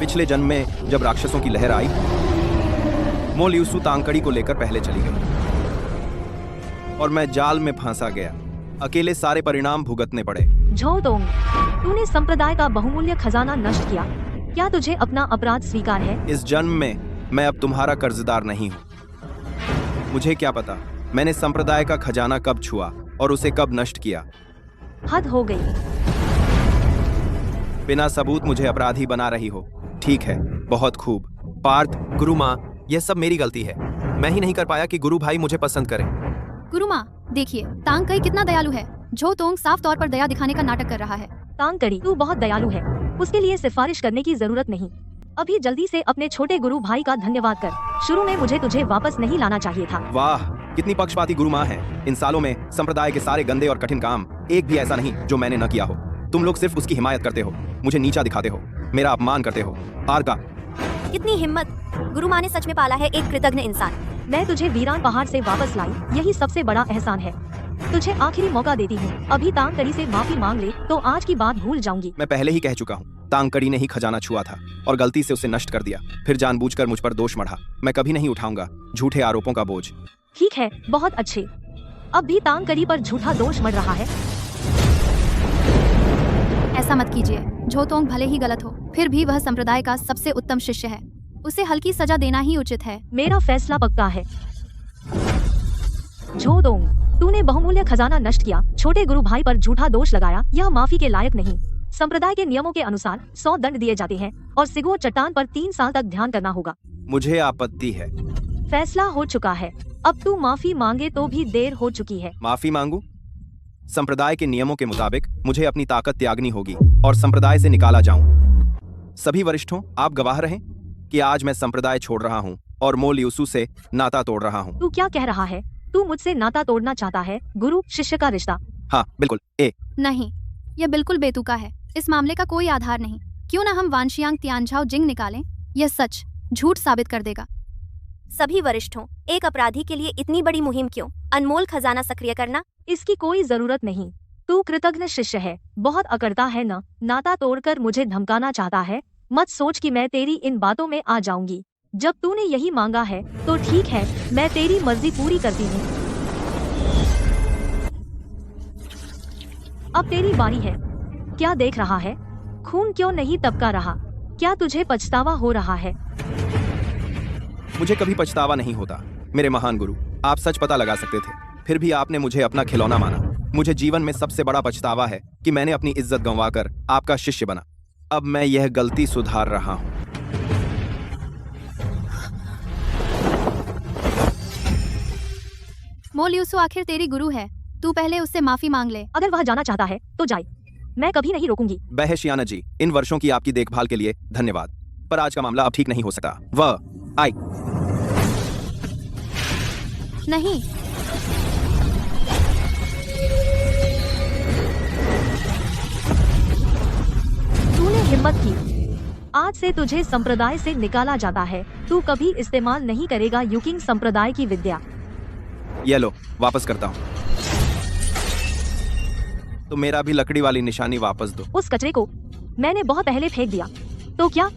पिछले जन्म में जब राक्षसों की लहर आई, मो लियुसु तांगकड़ी को लेकर पहले चली गई और मैं जाल में फंसा गया। अकेले सारे परिणाम भुगतने पड़े। झोदोंग, तूने संप्रदाय का बहुमूल्य खजाना नष्ट किया। क्या तुझे अपना अपराध स्वीकार है? इस जन्म में मैं अब तुम्हारा कर्जदार नहीं हूँ। मुझे क्या पता मैंने संप्रदाय का खजाना कब छुआ और उसे कब नष्ट किया। हद हो गई। बिना सबूत मुझे अपराधी बना रही हो। ठीक है, बहुत खूब। पार्थ, गुरु माँ, यह सब मेरी गलती है। मैं ही नहीं कर पाया कि गुरु भाई मुझे पसंद करें। गुरु माँ, देखिए तांगकई कितना दयालु है। झोतोंग साफ तौर पर दया दिखाने का नाटक कर रहा है। तांगकड़ी, तू बहुत दयालु है। उसके लिए सिफारिश करने की जरूरत नहीं। अभी जल्दी से अपने छोटे गुरु भाई का धन्यवाद कर। शुरू में मुझे तुझे वापस नहीं लाना चाहिए था। वाह, कितनी पक्षपाती गुरु माँ है। इन सालों में संप्रदाय के सारे गंदे और कठिन काम एक भी ऐसा नहीं जो मैंने न किया हो। तुम लोग सिर्फ उसकी हिमायत करते हो, मुझे नीचा दिखाते हो, मेरा अपमान करते हो। आर्का, कितनी हिम्मत! गुरु माँ ने सच में पाला है एक कृतज्ञ इंसान। मैं तुझे वीरान पहाड़ से वापस लाई, यही सबसे बड़ा एहसान है। तुझे आखिरी मौका देती हूँ। अभी तांगकड़ी से माफी मांग ले तो आज की बात भूल जाऊंगी। मैं पहले ही कह चुका हूँ, तांगकड़ी ने ही खजाना छुआ था और गलती से उसे नष्ट कर दिया, फिर जानबूझकर मुझ पर दोष मढ़ा। मैं कभी नहीं उठाऊंगा झूठे आरोपों का बोझ। ठीक है, बहुत अच्छे। अब भी तांगकड़ी पर झूठा दोष मढ़ रहा है। ऐसा मत कीजिए। झोतोंग भले ही गलत हो, फिर भी वह संप्रदाय का सबसे उत्तम शिष्य है। उसे हल्की सजा देना ही उचित है। मेरा फैसला पक्का है। झोदोंग, तूने बहुमूल्य खजाना नष्ट किया, छोटे गुरु भाई पर झूठा दोष लगाया, यह माफी के लायक नहीं। संप्रदाय के नियमों के अनुसार 100 दंड दिए जाते हैं और सिगोर चट्टान पर 3 साल तक ध्यान करना होगा। मुझे आपत्ति है। फैसला हो चुका है। अब तू माफी मांगे तो भी देर हो चुकी है। माफी मांगू? संप्रदाय के नियमों के मुताबिक मुझे अपनी ताकत त्यागनी होगी और संप्रदाय से निकाला जाऊं। सभी वरिष्ठों, आप गवाह रहें कि आज मैं संप्रदाय छोड़ रहा हूं और मो लियुसु से नाता तोड़ रहा हूं। तू क्या कह रहा है? तू मुझसे नाता तोड़ना चाहता है? गुरु शिष्य का रिश्ता? हाँ, बिल्कुल। नहीं, यह बिल्कुल बेतुका है। इस मामले का कोई आधार नहीं। क्यों न हम वानशियांग तियानझाओ जिंग निकालें? यह सच झूठ साबित कर देगा। सभी वरिष्ठों, एक अपराधी के लिए इतनी बड़ी मुहिम क्यों? अनमोल खजाना सक्रिय करना? इसकी कोई जरूरत नहीं। तू कृतज्ञ शिष्य है, बहुत अकड़ता है न। नाता तोड़कर मुझे धमकाना चाहता है। मत सोच कि मैं तेरी इन बातों में आ जाऊंगी। जब तूने यही मांगा है तो ठीक है, मैं तेरी मर्जी पूरी करती हूँ। अब तेरी बारी है। क्या देख रहा है? खून क्यों नहीं टपका रहा? क्या तुझे पछतावा हो रहा है? मुझे कभी पछतावा नहीं होता मेरे महान गुरु। आप सच पता लगा सकते थे, फिर भी आपने मुझे अपना खिलौना माना। मुझे जीवन में सबसे बड़ा पछतावा है कि मैंने अपनी इज्जत गंवाकर आपका शिष्य बना। अब मैं यह गलती सुधार रहा हूँ। मो लियुसु आखिर तेरी गुरु है, तू पहले उससे माफी मांग ले। अगर वह जाना चाहता है तो जाए, मैं कभी नहीं रोकूंगी। बहशियाना जी, इन वर्षों की आपकी देखभाल के लिए धन्यवाद, पर आज का मामला अब ठीक नहीं हो सकता। वह आई नहीं, तूने हिम्मत की। आज से तुझे संप्रदाय से निकाला जाता है। तू कभी इस्तेमाल नहीं करेगा युकिंग संप्रदाय की विद्या। ये लो, वापस करता हूँ। तो मेरा भी लकड़ी वाली निशानी वापस दो। उस कचरे को मैंने बहुत पहले फेंक दिया। तो क्या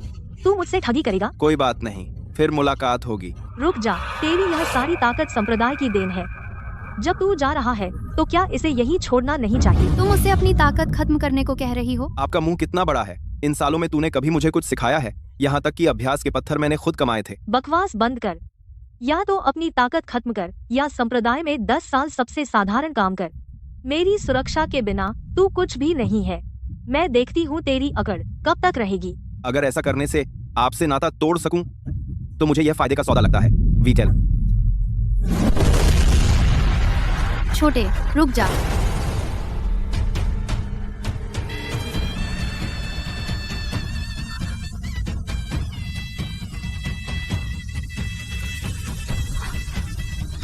तू मुझसे ठगी करेगा? कोई बात नहीं, फिर मुलाकात होगी। रुक जा, तेरी यह सारी ताकत संप्रदाय की देन है। जब तू जा रहा है तो क्या इसे यही छोड़ना नहीं चाहिए? तुम उसे अपनी ताकत खत्म करने को कह रही हो? आपका मुंह कितना बड़ा है। इन सालों में तूने कभी मुझे कुछ सिखाया है? यहाँ तक कि अभ्यास के पत्थर मैंने खुद कमाए थे। बकवास बंद कर। या तो अपनी ताकत खत्म कर या संप्रदाय में 10 साल सबसे साधारण काम कर। मेरी सुरक्षा के बिना तू कुछ भी नहीं है। मैं देखती हूँ तेरी अकड़ कब तक रहेगी। अगर ऐसा करने से आपसे नाता तोड़ सकूं तो मुझे यह फायदे का सौदा लगता है। वीटेल, छोटे, रुक जा।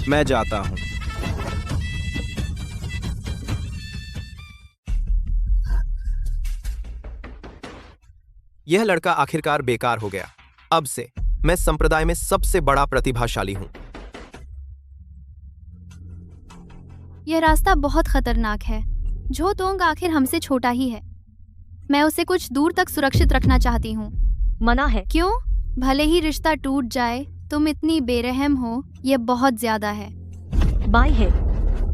मैं जाता हूँ। यह लड़का आखिरकार बेकार हो गया। अब से मैं संप्रदाय में सबसे बड़ा प्रतिभाशाली हूँ। यह रास्ता बहुत खतरनाक है। झोतोंग आखिर हमसे छोटा ही है। मैं उसे कुछ दूर तक सुरक्षित रखना चाहती हूँ। मना है। क्यों? भले ही रिश्ता टूट जाए, तुम इतनी बेरहम हो, ये बहुत ज्यादा है। बाई है,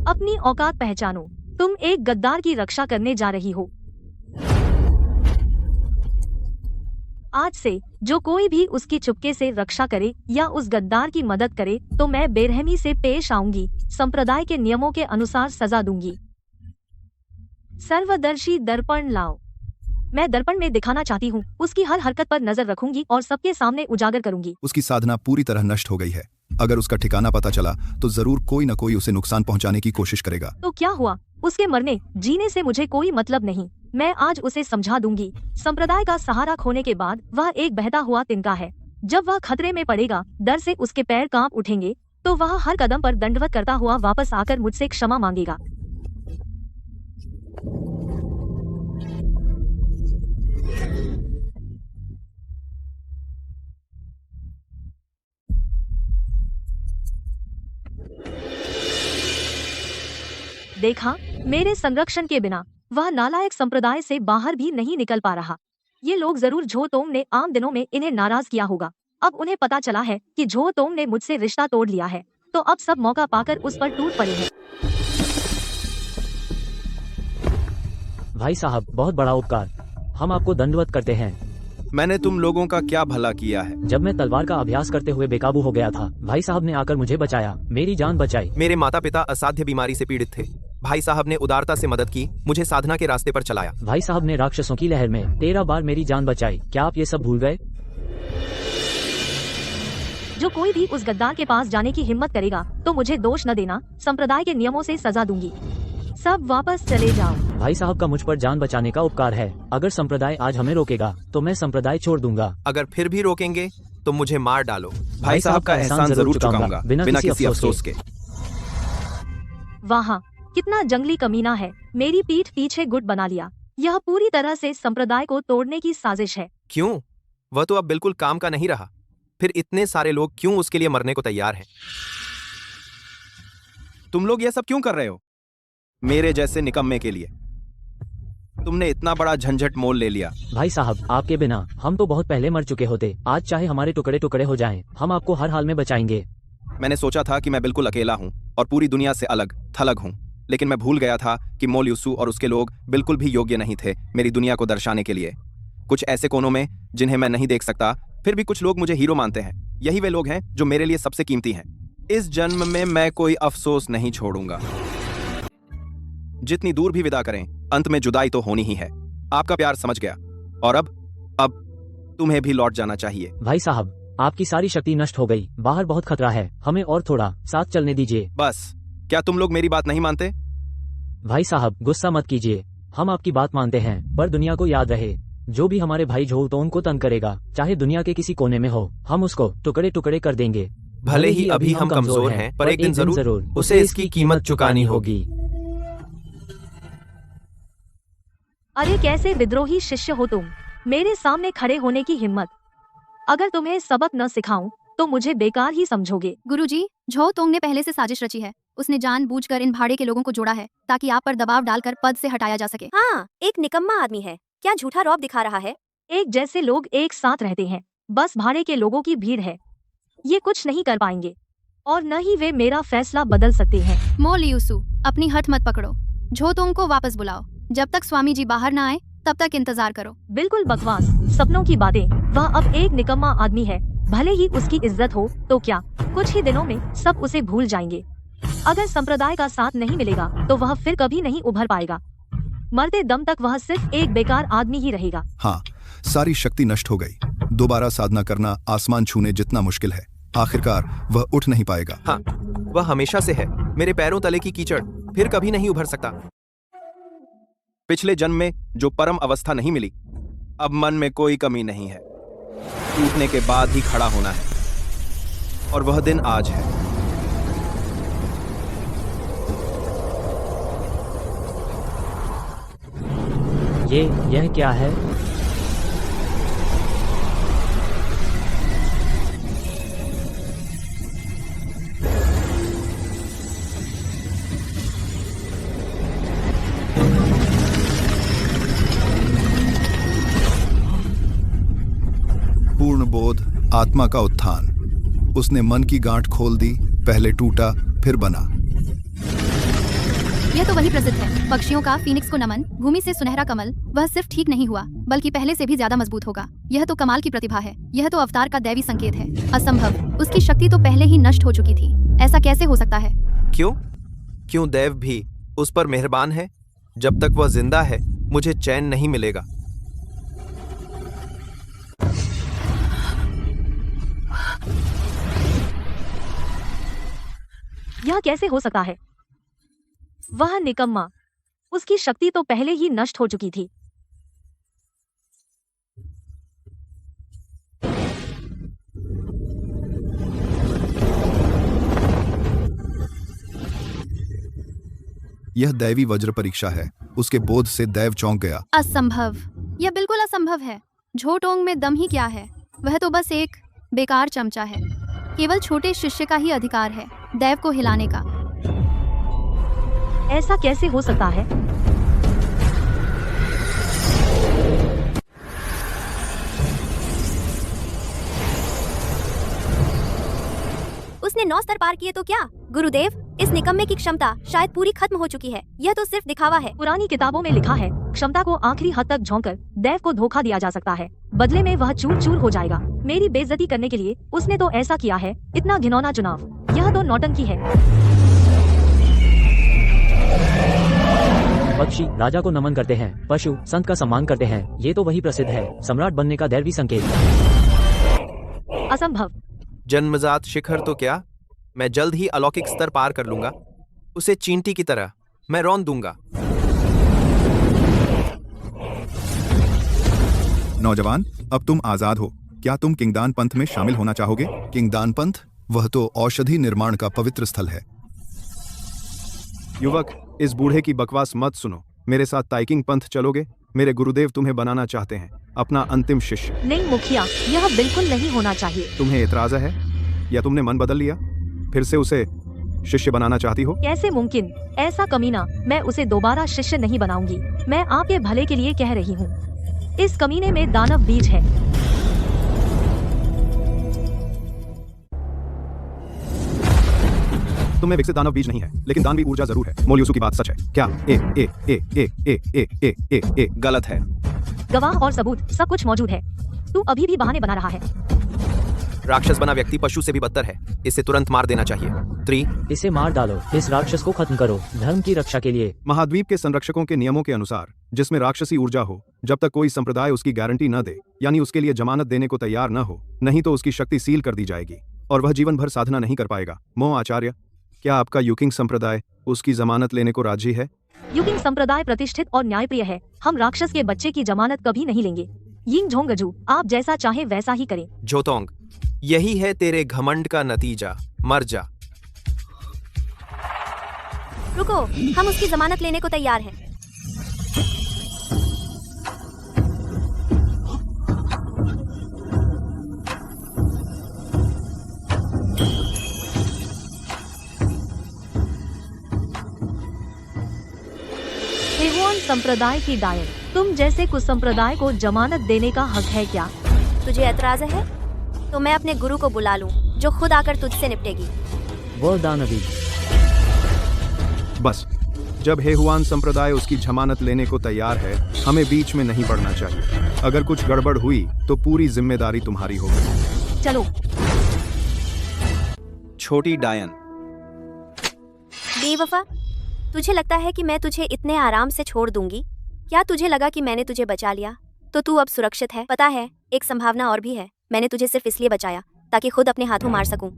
अपनी औकात पहचानो। तुम एक गद्दार की रक्षा करने जा रही हो। आज से जो कोई भी उसकी चुपके से रक्षा करे या उस गद्दार की मदद करे तो मैं बेरहमी से पेश आऊंगी, संप्रदाय के नियमों के अनुसार सजा दूंगी। सर्वदर्शी दर्पण लाओ। मैं दर्पण में दिखाना चाहती हूँ, उसकी हर हरकत पर नजर रखूंगी और सबके सामने उजागर करूंगी। उसकी साधना पूरी तरह नष्ट हो गई है। अगर उसका ठिकाना पता चला तो जरूर कोई न कोई उसे नुकसान पहुंचाने की कोशिश करेगा। तो क्या हुआ? उसके मरने जीने से मुझे कोई मतलब नहीं। मैं आज उसे समझा दूंगी। संप्रदाय का सहारा खोने के बाद वह एक बहता हुआ तिनका है। जब वह खतरे में पड़ेगा, डर से उसके पैर कांप उठेंगे, तो वह हर कदम पर दंडवत करता हुआ वापस आकर मुझसे क्षमा मांगेगा। देखा, मेरे संरक्षण के बिना वह नालायक संप्रदाय से बाहर भी नहीं निकल पा रहा। ये लोग जरूर झो तोंग ने आम दिनों में इन्हें नाराज किया होगा। अब उन्हें पता चला है कि झो तोंग ने मुझसे रिश्ता तोड़ लिया है, तो अब सब मौका पाकर उस पर टूट पड़े हैं। भाई साहब, बहुत बड़ा उपकार, हम आपको दंडवत करते हैं। मैंने तुम लोगों का क्या भला किया है? जब मैं तलवार का अभ्यास करते हुए बेकाबू हो गया था, भाई साहब ने आकर मुझे बचाया, मेरी जान बचाई। मेरे माता पिता असाध्य बीमारी से पीड़ित थे। भाई साहब ने उदारता से मदद की, मुझे साधना के रास्ते पर चलाया। भाई साहब ने राक्षसों की लहर में 13 बार मेरी जान बचाई। क्या आप ये सब भूल गए? जो कोई भी उस गद्दार के पास जाने की हिम्मत करेगा तो मुझे दोष न देना, संप्रदाय के नियमों से सजा दूंगी। सब वापस चले जाओ। भाई साहब का मुझ पर जान बचाने का उपकार है। अगर संप्रदाय आज हमें रोकेगा तो मैं संप्रदाय छोड़ दूंगा। अगर फिर भी रोकेंगे तो मुझे मार डालो। भाई साहब का एहसान जरूर चुकाऊंगा, बिना किसी अफसोस के। वहाँ कितना जंगली कमीना है, मेरी पीठ पीछे गुट बना लिया। यह पूरी तरह से संप्रदाय को तोड़ने की साजिश है। क्यों? वह तो अब बिल्कुल काम का नहीं रहा। फिर इतने सारे लोग क्यों उसके लिए मरने को तैयार हैं? तुम लोग ये सब क्यों कर रहे हो? मेरे जैसे निकम्मे के लिए तुमने इतना बड़ा झंझट मोल ले लिया। भाई साहब, आपके बिना हम तो बहुत पहले मर चुके होते। आज चाहे हमारे टुकड़े टुकड़े हो जाएं, हम आपको हर हाल में बचाएंगे। मैंने सोचा था कि मैं बिल्कुल अकेला हूँ और पूरी दुनिया से अलग थलग हूँ, लेकिन मैं भूल गया था कि मोल यूसु और उसके लोग बिल्कुल भी योग्य नहीं थे मेरी दुनिया को दर्शाने के लिए। कुछ ऐसे कोनों में जिन्हें मैं नहीं देख सकता, फिर भी कुछ लोग मुझे हीरो मानते हैं। यही वे लोग हैं जो मेरे लिए सबसे कीमती हैं। इस जन्म में मैं कोई अफसोस नहीं छोड़ूंगा। जितनी दूर भी विदा करें, अंत में जुदाई तो होनी ही है। आपका प्यार समझ गया, और अब तुम्हें भी लौट जाना चाहिए। भाई साहब, आपकी सारी शक्ति नष्ट हो गई। बाहर बहुत खतरा है, हमें और थोड़ा साथ चलने दीजिए। बस, क्या तुम लोग मेरी बात नहीं मानते? भाई साहब, गुस्सा मत कीजिए, हम आपकी बात मानते हैं, पर दुनिया को याद रहे, जो भी हमारे भाई झोतोंग को तंग करेगा, चाहे दुनिया के किसी कोने में हो, हम उसको टुकड़े टुकड़े कर देंगे। भले ही अभी हम कमजोर हैं, पर एक दिन जरूर उसे इसकी कीमत चुकानी होगी। अरे कैसे विद्रोही शिष्य हो तुम, मेरे सामने खड़े होने की हिम्मत। अगर तुम्हें सबक न सिखाऊं तो मुझे बेकार ही समझोगे। गुरुजी, झो तोंग ने पहले से साजिश रची है। उसने जानबूझकर इन भाड़े के लोगों को जोड़ा है ताकि आप पर दबाव डालकर पद से हटाया जा सके। हाँ, एक निकम्मा आदमी है, क्या झूठा रौब दिखा रहा है। एक जैसे लोग एक साथ रहते हैं, बस भाड़े के लोगों की भीड़ है। ये कुछ नहीं कर पाएंगे और न ही वे मेरा फैसला बदल सकते हैं। मोल यूसु, अपनी हठ मत पकड़ो। झो तोंग को वापस बुलाओ। जब तक स्वामी जी बाहर न आए तब तक इंतजार करो। बिल्कुल बकवास, सपनों की बातें। वह अब एक निकम्मा आदमी है, भले ही उसकी इज्जत हो तो क्या, कुछ ही दिनों में सब उसे भूल जाएंगे। अगर संप्रदाय का साथ नहीं मिलेगा तो वह फिर कभी नहीं उभर पाएगा। मरते दम तक वह सिर्फ एक बेकार आदमी ही रहेगा। हाँ, सारी शक्ति नष्ट हो गई। दोबारा साधना करना आसमान छूने जितना मुश्किल है। आखिरकार वह उठ नहीं पाएगा। हाँ, वह हमेशा से है मेरे पैरों तले की कीचड़, फिर कभी नहीं उभर सकता। पिछले जन्म में जो परम अवस्था नहीं मिली, अब मन में कोई कमी नहीं है। टूटने के बाद ही खड़ा होना है, और वह दिन आज है। यह क्या है? पूर्ण बोध, आत्मा का उत्थान। उसने मन की गांठ खोल दी, पहले टूटा फिर बना। यह तो वही प्रसिद्ध है, पक्षियों का फीनिक्स को नमन, भूमि से सुनहरा कमल। वह सिर्फ ठीक नहीं हुआ बल्कि पहले से भी ज्यादा मजबूत होगा। यह तो कमाल की प्रतिभा है, यह तो अवतार का दैवी संकेत है। असंभव, उसकी शक्ति तो पहले ही नष्ट हो चुकी थी। ऐसा कैसे हो सकता है? क्यों देव भी उस पर मेहरबान है? जब तक वह जिंदा है मुझे चैन नहीं मिलेगा। यह कैसे हो सकता है? वह निकम्मा, उसकी शक्ति तो पहले ही नष्ट हो चुकी थी। यह दैवी वज्र परीक्षा है। उसके बोध से दैव चौंक गया। असंभव, यह बिल्कुल असंभव है। झोटोंग में दम ही क्या है? वह तो बस एक बेकार चमचा है। केवल छोटे शिष्य का ही अधिकार है दैव को हिलाने का। ऐसा कैसे हो सकता है? उसने 9 स्तर पार किए तो क्या? गुरुदेव, इस निकम्मे की क्षमता शायद पूरी खत्म हो चुकी है। यह तो सिर्फ दिखावा है। पुरानी किताबों में लिखा है, क्षमता को आखिरी हद तक झोंककर दैव को धोखा दिया जा सकता है, बदले में वह चूर चूर हो जाएगा। मेरी बेइज्जती करने के लिए उसने तो ऐसा किया है। इतना घिनौना चुनाव, यह तो नौटंकी है। पक्षी राजा को नमन करते हैं, पशु संत का सम्मान करते हैं। ये तो वही प्रसिद्ध है, सम्राट बनने का दैवी संकेत। असंभव। जन्मजात शिखर तो क्या, मैं जल्द ही अलौकिक स्तर पार कर लूंगा। उसे चींटी की तरह मैं रौंद दूंगा। नौजवान, अब तुम आजाद हो। क्या तुम किंगदान पंथ में शामिल होना चाहोगे? किंगदान पंथ? वह तो औषधि निर्माण का पवित्र स्थल है। युवक, इस बूढ़े की बकवास मत सुनो। मेरे साथ ताइकिंग पंथ चलोगे? मेरे गुरुदेव तुम्हें बनाना चाहते हैं अपना अंतिम शिष्य। नहीं मुखिया, यह बिल्कुल नहीं होना चाहिए। तुम्हें एतराज है या तुमने मन बदल लिया? फिर से उसे शिष्य बनाना चाहती हो? कैसे मुमकिन? ऐसा कमीना, मैं उसे दोबारा शिष्य नहीं बनाऊंगी। मैं आपके भले के लिए कह रही हूँ। इस कमीने में दानव बीज है। तुम्हें विकसित दानव बीज नहीं है, लेकिन दानवी ऊर्जा जरूर है। मोलियूसु की बात सच है क्या? ए गलत है। गवाह और सबूत सब कुछ मौजूद है। तू अभी भी बहाने बना रहा है। राक्षस बना व्यक्ति पशु से भी बदतर है। इसे तुरंत मार देना चाहिए। 3 इसे मार डालो, इस राक्षस को खत्म करो, धर्म की रक्षा के लिए। महाद्वीप के संरक्षकों के नियमों के अनुसार, जिसमें राक्षसी ऊर्जा हो, जब तक कोई संप्रदाय उसकी गारंटी न दे, यानी उसके लिए जमानत देने को तैयार न हो, नहीं तो उसकी शक्ति सील कर दी जाएगी और वह जीवन भर साधना नहीं कर पाएगा। मो आचार्य, क्या आपका युकिंग संप्रदाय उसकी जमानत लेने को राजी है? युकिंग संप्रदाय प्रतिष्ठित और न्यायप्रिय है। हम राक्षस के बच्चे की जमानत कभी नहीं लेंगे। यिंग झोंगजू, आप जैसा चाहे वैसा ही करें। जोतोंग, यही है तेरे घमंड का नतीजा। मर जा। रुको, हम उसकी जमानत लेने को तैयार हैं। हेहुआन संप्रदाय की डायन, तुम जैसे कुछ संप्रदाय को जमानत देने का हक है क्या? तुझे ऐतराज है तो मैं अपने गुरु को बुला लूं, जो खुद आकर तुझसे निपटेगी। वो दानवी। बस, जब हेहुआन संप्रदाय उसकी जमानत लेने को तैयार है, हमें बीच में नहीं पड़ना चाहिए। अगर कुछ गड़बड़ हुई तो पूरी जिम्मेदारी तुम्हारी होगी। चलो। छोटी डायन, बेवफा, तुझे लगता है कि मैं तुझे इतने आराम से छोड़ दूंगी? क्या तुझे लगा कि मैंने तुझे बचा लिया तो तू अब सुरक्षित है? पता है, एक संभावना और भी है। मैंने तुझे सिर्फ इसलिए बचाया ताकि खुद अपने हाथों मार सकूं।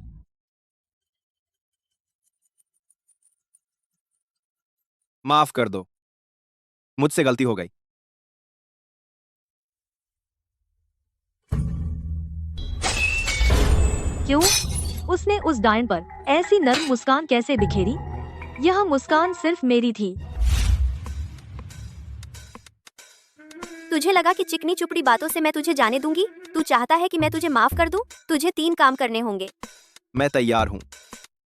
माफ कर दो, मुझसे गलती हो गई। क्यों? उसने उस डायन पर ऐसी नर्म मुस्कान कैसे बिखेरी? यह मुस्कान सिर्फ मेरी थी। तुझे लगा कि चिकनी चुपड़ी बातों से मैं तुझे जाने दूंगी? तू चाहता है कि मैं तुझे माफ कर दूं? तुझे 3 काम करने होंगे। मैं तैयार हूँ।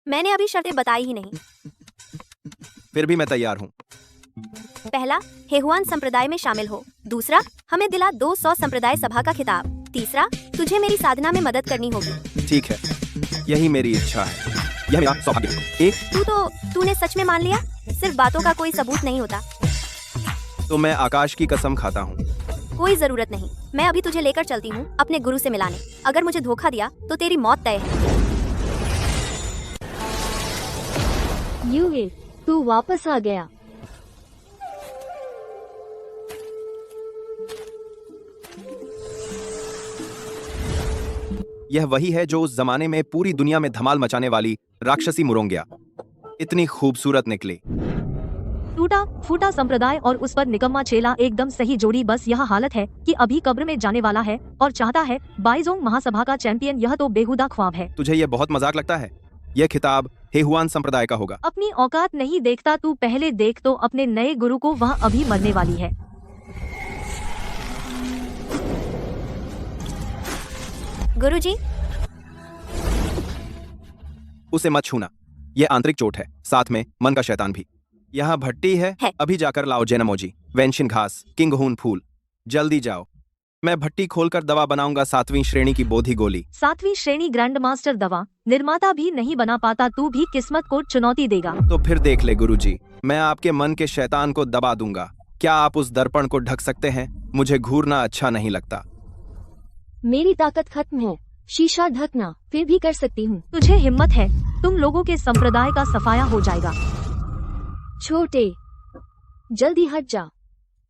मैंने अभी शर्तें बताई ही नहीं। फिर भी मैं तैयार हूँ। पहला, हेहुआन संप्रदाय में शामिल हो। दूसरा, हमें दिला 200 संप्रदाय सभा का खिताब। तीसरा, तुझे मेरी साधना में मदद करनी होगी। ठीक है, यही मेरी इच्छा है। यह मेरा सौभाग्य है। तूने सच में मान लिया? सिर्फ बातों का कोई सबूत नहीं होता। तो मैं आकाश की कसम खाता हूँ। कोई जरूरत नहीं, मैं अभी तुझे लेकर चलती हूँ अपने गुरु से मिलाने। अगर मुझे धोखा दिया तो तेरी मौत तय है। यूए, तू वापस आ गया। यह वही है जो उस जमाने में पूरी दुनिया में धमाल मचाने वाली राक्षसी मुरोंगिया इतनी खूबसूरत निकली। टूटा फूटा संप्रदाय और उस पर निकम्मा चेला एकदम सही जोड़ी। बस यह हालत है कि अभी कब्र में जाने वाला है और चाहता है बाइजोंग महासभा का चैंपियन। यह तो बेहुदा ख्वाब है। तुझे यह बहुत मजाक लगता है? यह खिताब हेहुआन संप्रदाय का होगा। अपनी औकात नहीं देखता तू? पहले देख तो अपने नए गुरु को, वह अभी मरने वाली है। गुरुजी, उसे मत छूना, यह आंतरिक चोट है, साथ में मन का शैतान भी। यहाँ भट्टी है, अभी जाकर लाओ जेनमोजी, वेंशिन घास, किंगहून फूल। जल्दी जाओ, मैं भट्टी खोलकर दवा बनाऊंगा 7वीं श्रेणी की बोधी गोली। 7वीं श्रेणी ग्रैंड मास्टर दवा निर्माता भी नहीं बना पाता, तू भी किस्मत को चुनौती देगा? तो फिर देख ले गुरुजी, मैं आपके मन के शैतान को दबा दूंगा। क्या आप उस दर्पण को ढक सकते हैं? मुझे घूरना अच्छा नहीं लगता। मेरी ताकत खत्म है, शीशा ढकना फिर भी कर सकती हूँ। तुझे हिम्मत है? तुम लोगों के संप्रदाय का सफाया हो जाएगा। छोटे, जल्दी हट जा,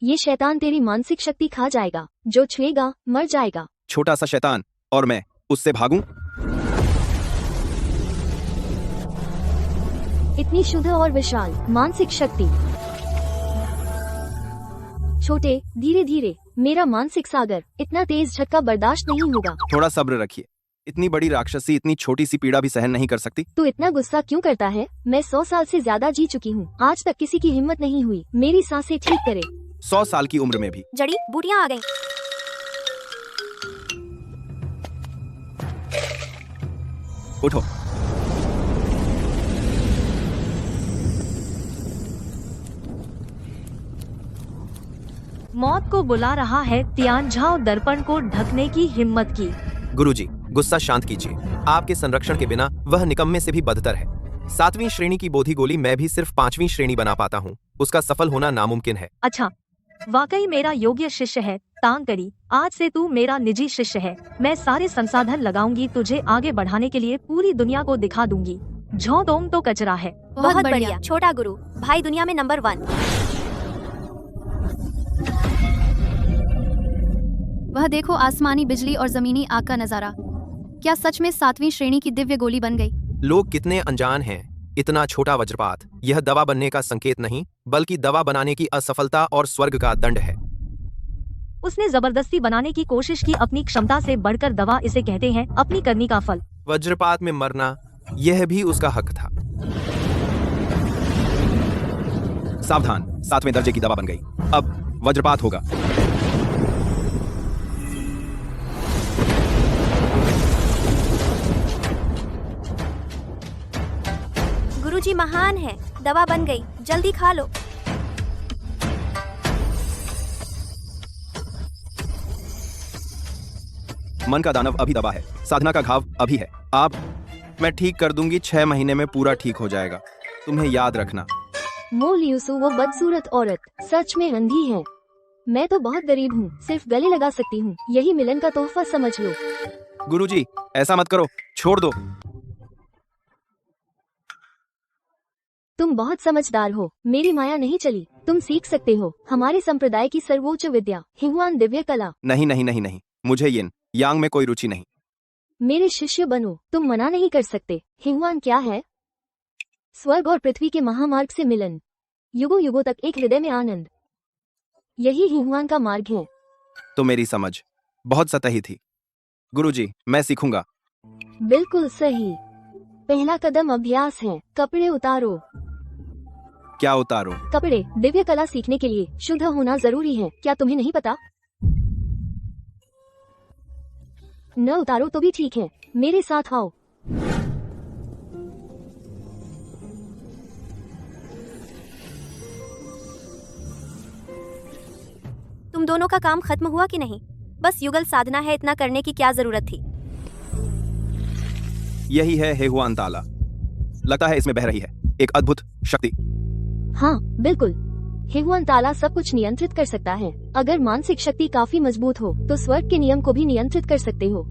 ये शैतान तेरी मानसिक शक्ति खा जाएगा। जो छुएगा मर जाएगा। छोटा सा शैतान और मैं उससे भागूं? इतनी शुद्ध और विशाल मानसिक शक्ति। छोटे, धीरे धीरे, मेरा मानसिक सागर इतना तेज झटका बर्दाश्त नहीं होगा। थोड़ा सब्र रखिए, इतनी बड़ी राक्षसी इतनी छोटी सी पीड़ा भी सहन नहीं कर सकती। तू इतना गुस्सा क्यों करता है? मैं 100 साल से ज्यादा जी चुकी हूँ, आज तक किसी की हिम्मत नहीं हुई मेरी सांसें ठीक करे। 100 साल की उम्र में भी। जड़ी बूटियां आ गईं। उठो। मौत को बुला रहा है, तियानझाओ दर्पण को ढकने की हिम्मत की। गुरुजी, गुस्सा शांत कीजिए। आपके संरक्षण के बिना वह निकम्मे से भी बदतर है। 7वीं श्रेणी की बोधी गोली मैं भी सिर्फ 5वीं श्रेणी बना पाता हूँ। उसका सफल होना नामुमकिन है। अच्छा, वाकई मेरा योग्य शिष्य है। तांग करी, आज से तू मेरा निजी शिष्य है। मैं सारे संसाधन लगाऊंगी तुझे आगे बढ़ाने के लिए, पूरी दुनिया को दिखा दूंगी। झोंतोंग तो कचरा है। बहुत बढ़िया छोटा गुरु भाई, दुनिया में नंबर 1। वह देखो, आसमानी बिजली और जमीनी आग का नजारा। क्या सच में 7वीं श्रेणी की दिव्य गोली बन गई? लोग कितने अनजान हैं। इतना छोटा वज्रपात, यह दवा बनने का संकेत नहीं बल्कि दवा बनाने की असफलता और स्वर्ग का दंड है। उसने जबरदस्ती बनाने की कोशिश की, अपनी क्षमता से बढ़कर दवा इसे कहते हैं, अपनी करनी का फल। वज्रपात में मरना, यह भी उसका हक था। सावधान, 7वें दर्जे की दवा बन गई। अब वज्रपात होगा। गुरुजी महान है, दवा बन गई, जल्दी खा लो। मन का दानव अभी दबा है, साधना का घाव अभी है। आप, मैं ठीक कर दूंगी, 6 महीने में पूरा ठीक हो जाएगा। तुम्हें याद रखना। मोल यूसु, वो बदसूरत औरत सच में अंधी है। मैं तो बहुत गरीब हूँ, सिर्फ गले लगा सकती हूँ। यही मिलन का तोहफा समझ लो। गुरुजी, ऐसा मत करो, छोड़ दो। तुम बहुत समझदार हो, मेरी माया नहीं चली। तुम सीख सकते हो हमारे संप्रदाय की सर्वोच्च विद्या, हिहुआन दिव्य कला। नहीं नहीं नहीं नहीं, मुझे यिन यांग में कोई रुचि नहीं। मेरे शिष्य बनो, तुम मना नहीं कर सकते। हिहुआन क्या है? स्वर्ग और पृथ्वी के महामार्ग से मिलन, युगों युगों तक एक हृदय में आनंद। यही हिहुआन का मार्ग है। तो मेरी समझ बहुत सतही थी। गुरुजी, मैं सीखूंगा। बिल्कुल सही। पहला कदम अभ्यास है। कपड़े उतारो। क्या उतारो? कपड़े। दिव्य कला सीखने के लिए शुद्ध होना जरूरी है, क्या तुम्हें नहीं पता? न उतारो तो भी ठीक है, मेरे साथ आओ। तुम दोनों का काम खत्म हुआ कि नहीं? बस युगल साधना है, इतना करने की क्या जरूरत थी? यही है हेहुआन ताला। लगता है इसमें बह रही है एक अद्भुत शक्ति। हाँ बिल्कुल, हेहुआन ताला सब कुछ नियंत्रित कर सकता है। अगर मानसिक शक्ति काफी मजबूत हो तो स्वर्ग के नियम को भी नियंत्रित कर सकते हो।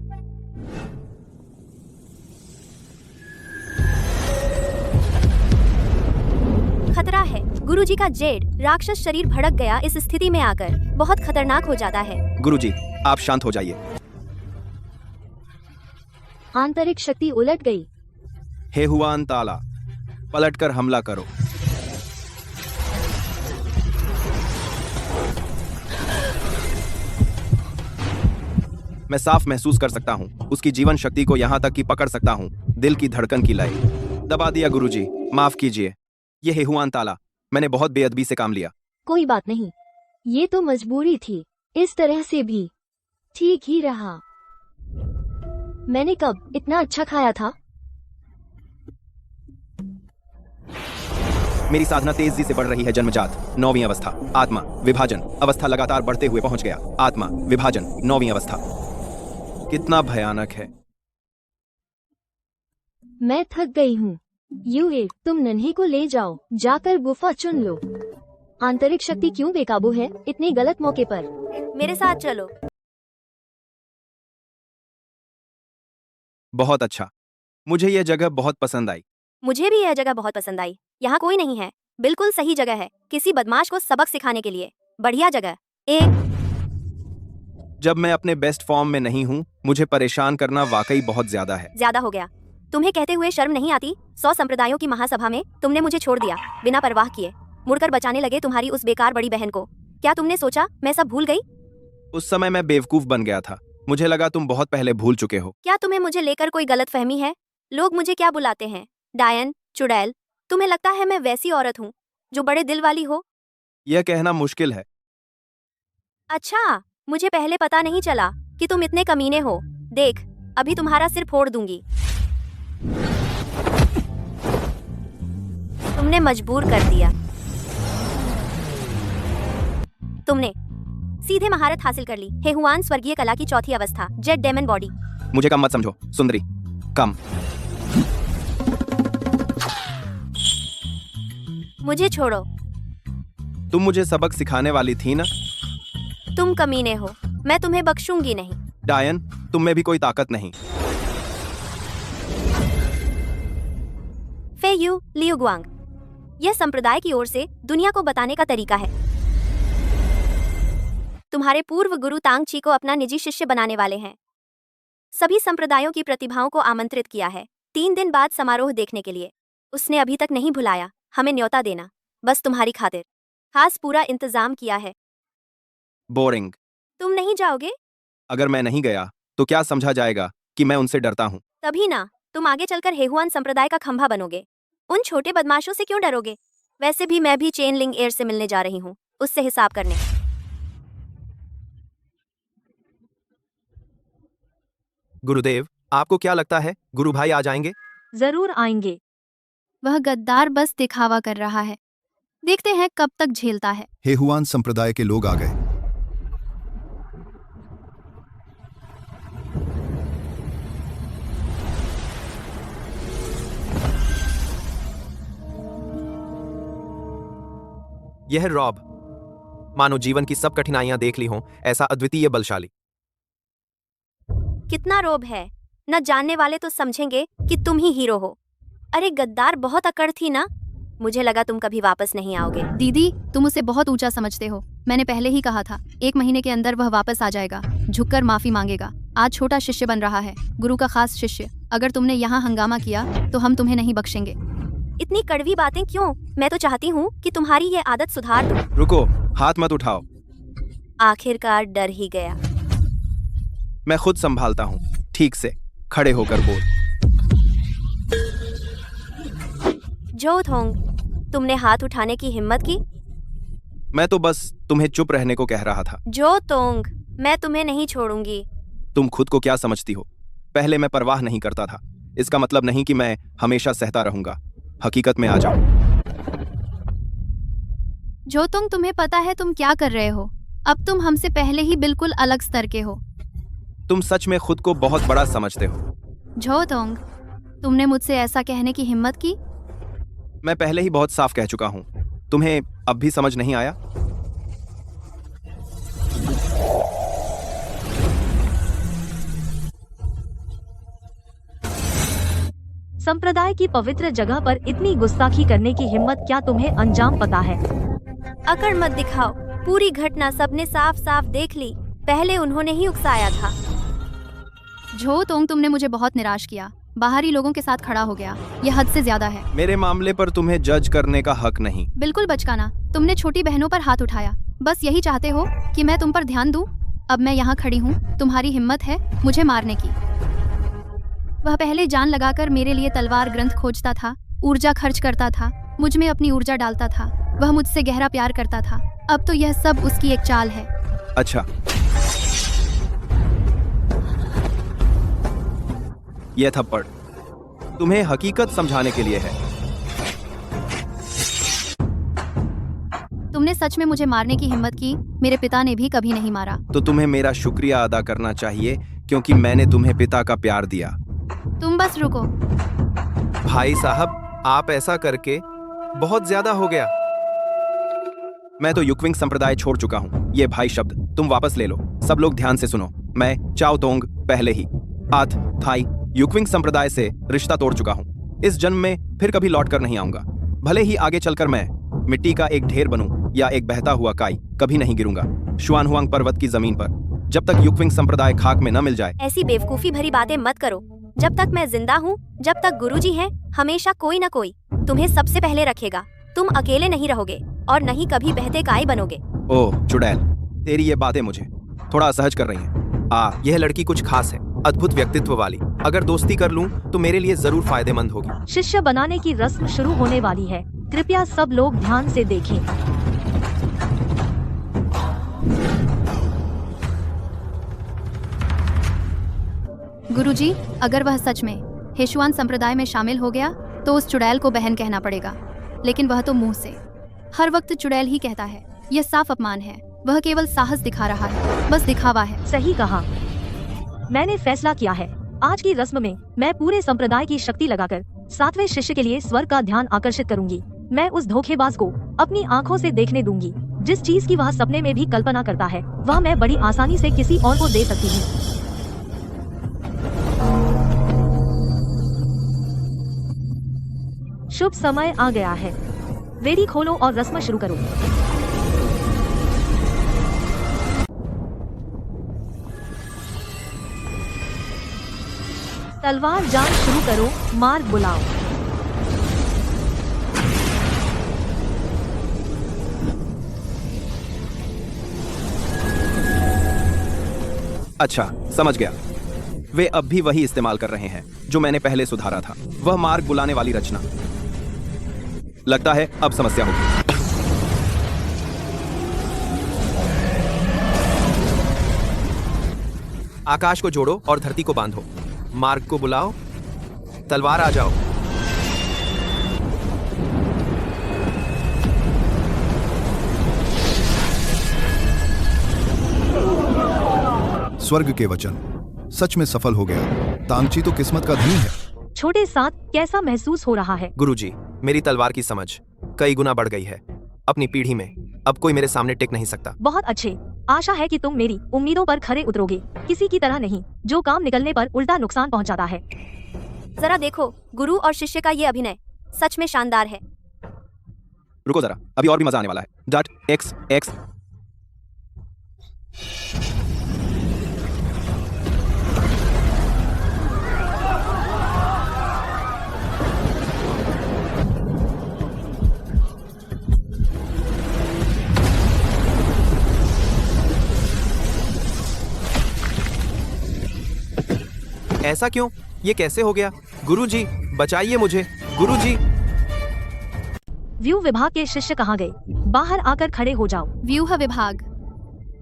खतरा है। गुरुजी का जेड राक्षस शरीर भड़क गया। इस स्थिति में आकर बहुत खतरनाक हो जाता है। गुरुजी, आप शांत हो जाइए। आंतरिक शक्ति उलट गई। हेहुआन ताला, पलटकर हमला करो। मैं साफ महसूस कर सकता हूँ उसकी जीवन शक्ति को, यहाँ तक कि पकड़ सकता हूँ दिल की धड़कन की लय। दबा दिया गुरुजी, माफ कीजिए। ये हेहुआन ताला, मैंने बहुत बेअदबी से काम लिया। कोई बात नहीं, ये तो मजबूरी थी। इस तरह से भी ठीक ही रहा। मैंने कब इतना अच्छा खाया था? मेरी साधना तेजी से बढ़ रही है। जन्मजात 9वीं अवस्था, आत्मा विभाजन अवस्था लगातार बढ़ते हुए पहुंच गया। आत्मा विभाजन 9वीं अवस्था। कितना भयानक है। मैं थक गई हूँ। यूए, तुम नन्हे को ले जाओ, जाकर गुफा चुन लो। आंतरिक शक्ति क्यों बेकाबू है इतने गलत मौके पर? मेरे साथ चलो। बहुत अच्छा, मुझे यह जगह बहुत पसंद आई। मुझे भी यह जगह बहुत पसंद आई। यहाँ कोई नहीं है, बिल्कुल सही जगह है किसी बदमाश को सबक सिखाने के लिए। बढ़िया जगह। जब मैं अपने बेस्ट फॉर्म में नहीं हूँ, मुझे परेशान करना वाकई बहुत ज्यादा है। ज्यादा हो गया। तुम्हें कहते हुए शर्म नहीं आती? 100 संप्रदायों की महासभा में तुमने मुझे छोड़ दिया बिना परवाह किए। मुड़कर बचाने लगे तुम्हारी उस बेकार बड़ी बहन को। क्या तुमने सोचा मैं सब भूल गई? उस समय मैं बेवकूफ बन गया था। मुझे लगा तुम बहुत पहले भूल चुके हो। क्या तुम्हें मुझे लेकर कोई गलतफहमी है? लोग मुझे क्या बुलाते हैं? डायन, चुड़ैल। तुम्हें लगता है मैं वैसी औरत हूँ जो बड़े दिल वाली हो? यह कहना मुश्किल है। अच्छा, मुझे पहले पता नहीं चला कि तुम इतने कमीने हो। देख, अभी तुम्हारा सिर फोड़ दूंगी। तुमने मजबूर कर दिया। तुमने सीधे महारत हासिल कर ली। हेहुआन स्वर्गीय कला की चौथी अवस्था, जेड डेमन बॉडी। मुझे कम मत समझो सुंदरी, कम। मुझे छोड़ो। तुम मुझे सबक सिखाने वाली थी ना? तुम कमीने हो, मैं तुम्हें बख्शूंगी नहीं। डायन, तुम में भी कोई ताकत नहीं। फेयू लियुगुआंग, यह संप्रदाय की ओर से दुनिया को बताने का तरीका है। तुम्हारे पूर्व गुरु तांगची को अपना निजी शिष्य बनाने वाले हैं। सभी संप्रदायों की प्रतिभाओं को आमंत्रित किया है 3 दिन बाद समारोह देखने के लिए। उसने अभी तक नहीं भुलाया हमें न्योता देना, बस तुम्हारी खातिर। खास पूरा इंतजाम किया है। बोरिंग। तुम नहीं जाओगे? अगर मैं नहीं गया तो क्या समझा जाएगा कि मैं उनसे डरता हूँ? तभी ना, तुम आगे चलकर हेहुआन संप्रदाय का खंभा बनोगे। उन छोटे बदमाशों से क्यों डरोगे? वैसे भी मैं भी चेन लिंग एयर से मिलने जा रही हूँ, उससे हिसाब करने। गुरुदेव, आपको क्या लगता है गुरु भाई आ जाएंगे? जरूर आएंगे। वह गद्दार बस दिखावा कर रहा है। देखते हैं कब तक झेलता है। हेहुआन संप्रदाय के लोग आ गए। यह रॉब, मानो जीवन की सब कठिनाइयां देख ली हों, ऐसा अद्वितीय बलशाली। कितना रोब है, न जानने वाले तो समझेंगे कि तुम ही हीरो हो। अरे गद्दार, बहुत अकड़ थी ना। मुझे लगा तुम कभी वापस नहीं आओगे। दीदी, तुम उसे बहुत ऊंचा समझते हो। मैंने पहले ही कहा था 1 महीने के अंदर वह वापस आ जाएगा, झुककर माफी मांगेगा। आज छोटा शिष्य बन रहा है, गुरु का खास शिष्य। अगर तुमने यहाँ हंगामा किया तो हम तुम्हें नहीं बख्शेंगे। इतनी कड़वी बातें क्यों? मैं तो चाहती हूँ कि तुम्हारी ये आदत सुधार दूं। रुको, हाथ मत उठाओ। आखिरकार डर ही गया। मैं खुद संभालता हूँ। ठीक से खड़े होकर बोल। जोथोंग, तुमने हाथ उठाने की हिम्मत की? मैं तो बस तुम्हें चुप रहने को कह रहा था। जोतोंग, मैं तुम्हें नहीं छोड़ूंगी। तुम खुद को क्या समझती हो? पहले मैं परवाह नहीं करता था। इसका मतलब नहीं कि मैं हमेशा सहता रहूंगा। हकीकत में आ जाओ। जो तुम्हें पता है तुम क्या कर रहे हो? अब तुम हमसे पहले ही बिल्कुल अलग स्तर के हो। तुम सच में खुद को बहुत बड़ा समझते हो। झो तोंग, तुमने मुझसे ऐसा कहने की हिम्मत की? मैं पहले ही बहुत साफ कह चुका हूँ। तुम्हें अब भी समझ नहीं आया? संप्रदाय की पवित्र जगह पर इतनी गुस्ताखी करने की हिम्मत, क्या तुम्हें अंजाम पता है? अकड़ मत दिखाओ, पूरी घटना सबने साफ साफ देख ली। पहले उन्होंने ही उकसाया था। झो तोंग, तुमने मुझे बहुत निराश किया। बाहरी लोगों के साथ खड़ा हो गया, यह हद से ज्यादा है। मेरे मामले पर तुम्हें जज करने का हक नहीं। बिल्कुल बचकाना, तुमने छोटी बहनों पर हाथ उठाया। बस यही चाहते हो कि मैं तुम पर ध्यान दूं? अब मैं यहाँ खड़ी हूँ, तुम्हारी हिम्मत है मुझे मारने की। वह पहले जान लगाकर मेरे लिए तलवार ग्रंथ खोजता था, ऊर्जा खर्च करता था, मुझ में अपनी ऊर्जा डालता था। वह मुझसे गहरा प्यार करता था। अब तो यह सब उसकी एक चाल है। अच्छा, यह थप्पड़ तुम्हें हकीकत समझाने के लिए है। तुमने सच में मुझे मारने की हिम्मत की। मेरे पिता ने भी कभी नहीं मारा। तो तुम्हें मेरा शुक्रिया अदा करना चाहिए, क्योंकि मैंने तुम्हें पिता का प्यार दिया। तुम बस रुको। भाई साहब, आप ऐसा करके बहुत ज्यादा हो गया। मैं तो युक्विंग संप्रदाय छोड़ चुका हूँ। ये भाई शब्द तुम वापस ले लो। सब लोग ध्यान से सुनो। मैं चाओ तोंग पहले ही आत थाई युक्विंग संप्रदाय से रिश्ता तोड़ चुका हूँ। इस जन्म में फिर कभी लौट कर नहीं आऊंगा। भले ही आगे चलकर मैं मिट्टी का एक ढेर बनूं या एक बहता हुआ काई, कभी नहीं गिरूंगा शुआनहुआंग पर्वत की जमीन पर, जब तक युक्विंग संप्रदाय खाक में न मिल जाए। ऐसी बेवकूफी भरी बातें मत करो। जब तक मैं जिंदा हूँ, जब तक गुरुजी हैं, हमेशा कोई न कोई तुम्हें सबसे पहले रखेगा। तुम अकेले नहीं रहोगे और नहीं कभी बहते काई बनोगे। ओह चुड़ैल, तेरी ये बातें मुझे थोड़ा असहज कर रही हैं। यह लड़की कुछ खास है, अद्भुत व्यक्तित्व वाली। अगर दोस्ती कर लूं तो मेरे लिए जरूर फायदेमंद होगी। शिष्य बनाने की रस्म शुरू होने वाली है। कृपया सब लोग ध्यान से देखें। गुरुजी, अगर वह सच में हेशुआन संप्रदाय में शामिल हो गया तो उस चुड़ैल को बहन कहना पड़ेगा। लेकिन वह तो मुंह से हर वक्त चुड़ैल ही कहता है। यह साफ अपमान है। वह केवल साहस दिखा रहा है, बस दिखावा है। सही कहा। मैंने फैसला किया है, आज की रस्म में मैं पूरे संप्रदाय की शक्ति लगाकर 7वें शिष्य के लिए स्वर्ग का ध्यान आकर्षित करूंगी। मैं उस धोखेबाज को अपनी आंखों से देखने दूंगी। जिस चीज की वह सपने में भी कल्पना करता है, वह मैं बड़ी आसानी से किसी और को दे सकती हूँ। शुभ समय आ गया है। वेदी खोलो और रस्म शुरू करो। तलवार जान शुरू करो, मार्ग बुलाओ। अच्छा, समझ गया। वे अब भी वही इस्तेमाल कर रहे हैं जो मैंने पहले सुधारा था। वह मार्ग बुलाने वाली रचना। लगता है अब समस्या होगी। आकाश को जोड़ो और धरती को बांधो। मार्ग को बुलाओ, तलवार आ जाओ। स्वर्ग के वचन सच में सफल हो गया। तांगची तो किस्मत का धनी है। छोटे साथ, कैसा महसूस हो रहा है? गुरुजी, मेरी तलवार की समझ कई गुना बढ़ गई है। अपनी पीढ़ी में अब कोई मेरे सामने टिक नहीं सकता। बहुत अच्छे। आशा है कि तुम मेरी उम्मीदों पर खरे उतरोगे, किसी की तरह नहीं जो काम निकलने पर उल्टा नुकसान पहुंचाता है। जरा देखो, गुरु और शिष्य का ये अभिनय सच में शानदार है। रुको जरा, अभी और भी मजा आने वाला है। Dot x x. ऐसा क्यों? ये कैसे हो गया? गुरुजी, बचाइए मुझे। गुरुजी। व्यू विभाग के शिष्य कहाँ गए? बाहर आकर खड़े हो जाओ। व्यूह विभाग।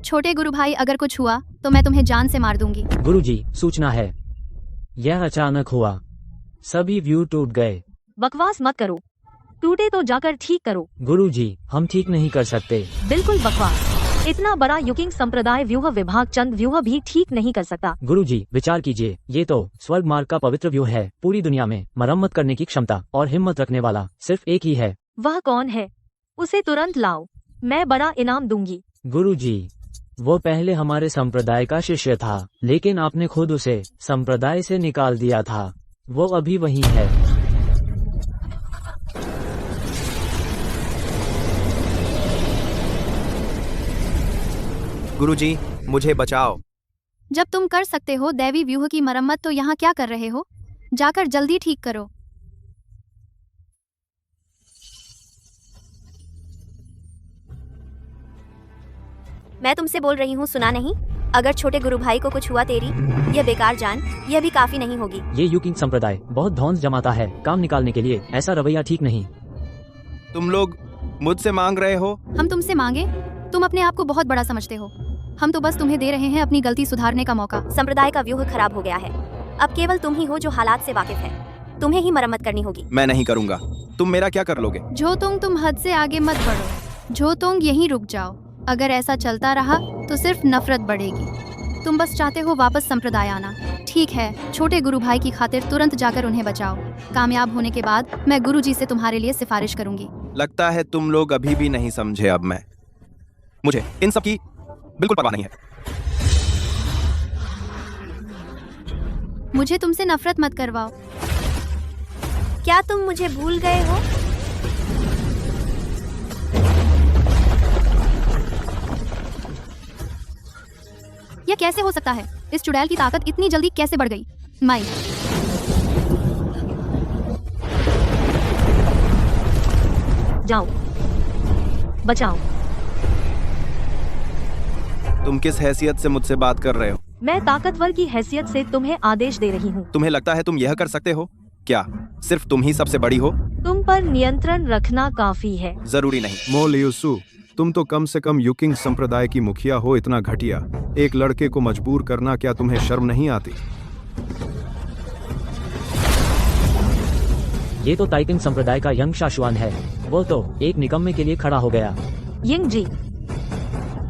छोटे गुरु भाई, अगर कुछ हुआ तो मैं तुम्हें जान से मार दूंगी। गुरुजी, सूचना है। यह अचानक हुआ, सभी व्यू टूट गए। बकवास मत करो, टूटे तो जाकर ठीक करो। गुरुजी, हम ठीक नहीं कर सकते। बिल्कुल बकवास। इतना बड़ा युकिंग संप्रदाय व्यूह विभाग चंद व्यूह भी ठीक नहीं कर सकता। गुरुजी, विचार कीजिए, ये तो स्वर्ग मार्ग का पवित्र व्यूह है। पूरी दुनिया में मरम्मत करने की क्षमता और हिम्मत रखने वाला सिर्फ एक ही है। वह कौन है? उसे तुरंत लाओ, मैं बड़ा इनाम दूंगी। गुरुजी, वो पहले हमारे संप्रदाय का शिष्य था, लेकिन आपने खुद उसे संप्रदाय से निकाल दिया था। वो अभी वहीं है। गुरुजी, मुझे बचाओ। जब तुम कर सकते हो दैवी व्यूह की मरम्मत तो यहाँ क्या कर रहे हो? जाकर जल्दी ठीक करो। मैं तुमसे बोल रही हूँ, सुना नहीं? अगर छोटे गुरु भाई को कुछ हुआ तेरी यह बेकार जान, यह भी काफी नहीं होगी। ये युकिंग संप्रदाय बहुत धौंस जमाता है काम निकालने के लिए। ऐसा रवैया ठीक नहीं। तुम लोग मुझसे मांग रहे हो? हम तुमसे मांगे? तुम अपने आप को बहुत बड़ा समझते हो। हम तो बस तुम्हें दे रहे हैं अपनी गलती सुधारने का मौका। संप्रदाय का व्यूह खराब हो गया है। अब केवल तुम ही हो जो हालात से वाकिफ है। तुम्हें ही मरम्मत करनी होगी। मैं नहीं करूँगा। तुम मेरा क्या कर लोगे? झोतोंग, तुम हद से आगे मत बढ़ो। झोतोंग, यहीं रुक जाओ। अगर ऐसा चलता रहा तो सिर्फ नफरत बढ़ेगी। तुम बस चाहते हो वापस संप्रदाय आना। ठीक है, छोटे गुरु भाई की खातिर तुरंत जाकर उन्हें बचाओ। कामयाब होने के बाद मैं गुरुजी से तुम्हारे लिए सिफारिश करूंगी। लगता है तुम लोग अभी भी नहीं समझे। अब मुझे इन सब की बिल्कुल परवाह नहीं है। मुझे तुमसे नफरत मत करवाओ। क्या तुम मुझे भूल गए हो? यह कैसे हो सकता है? इस चुड़ैल की ताकत इतनी जल्दी कैसे बढ़ गई? माई, जाओ, बचाओ। तुम किस हैसियत से मुझसे बात कर रहे हो? मैं ताकतवर की हैसियत से तुम्हें आदेश दे रही हूँ। तुम्हें लगता है तुम यह कर सकते हो? क्या सिर्फ तुम ही सबसे बड़ी हो? तुम पर नियंत्रण रखना काफी है। जरूरी नहीं। मोलियुसु, तुम तो कम से कम युकिंग संप्रदाय की मुखिया हो। इतना घटिया एक लड़के को मजबूर करना, क्या तुम्हें शर्म नहीं आती? ये तो ताइकिंग संप्रदाय का यंग शाशुआन है। वो तो एक निकम्मे के लिए खड़ा हो गया। यिंग जी,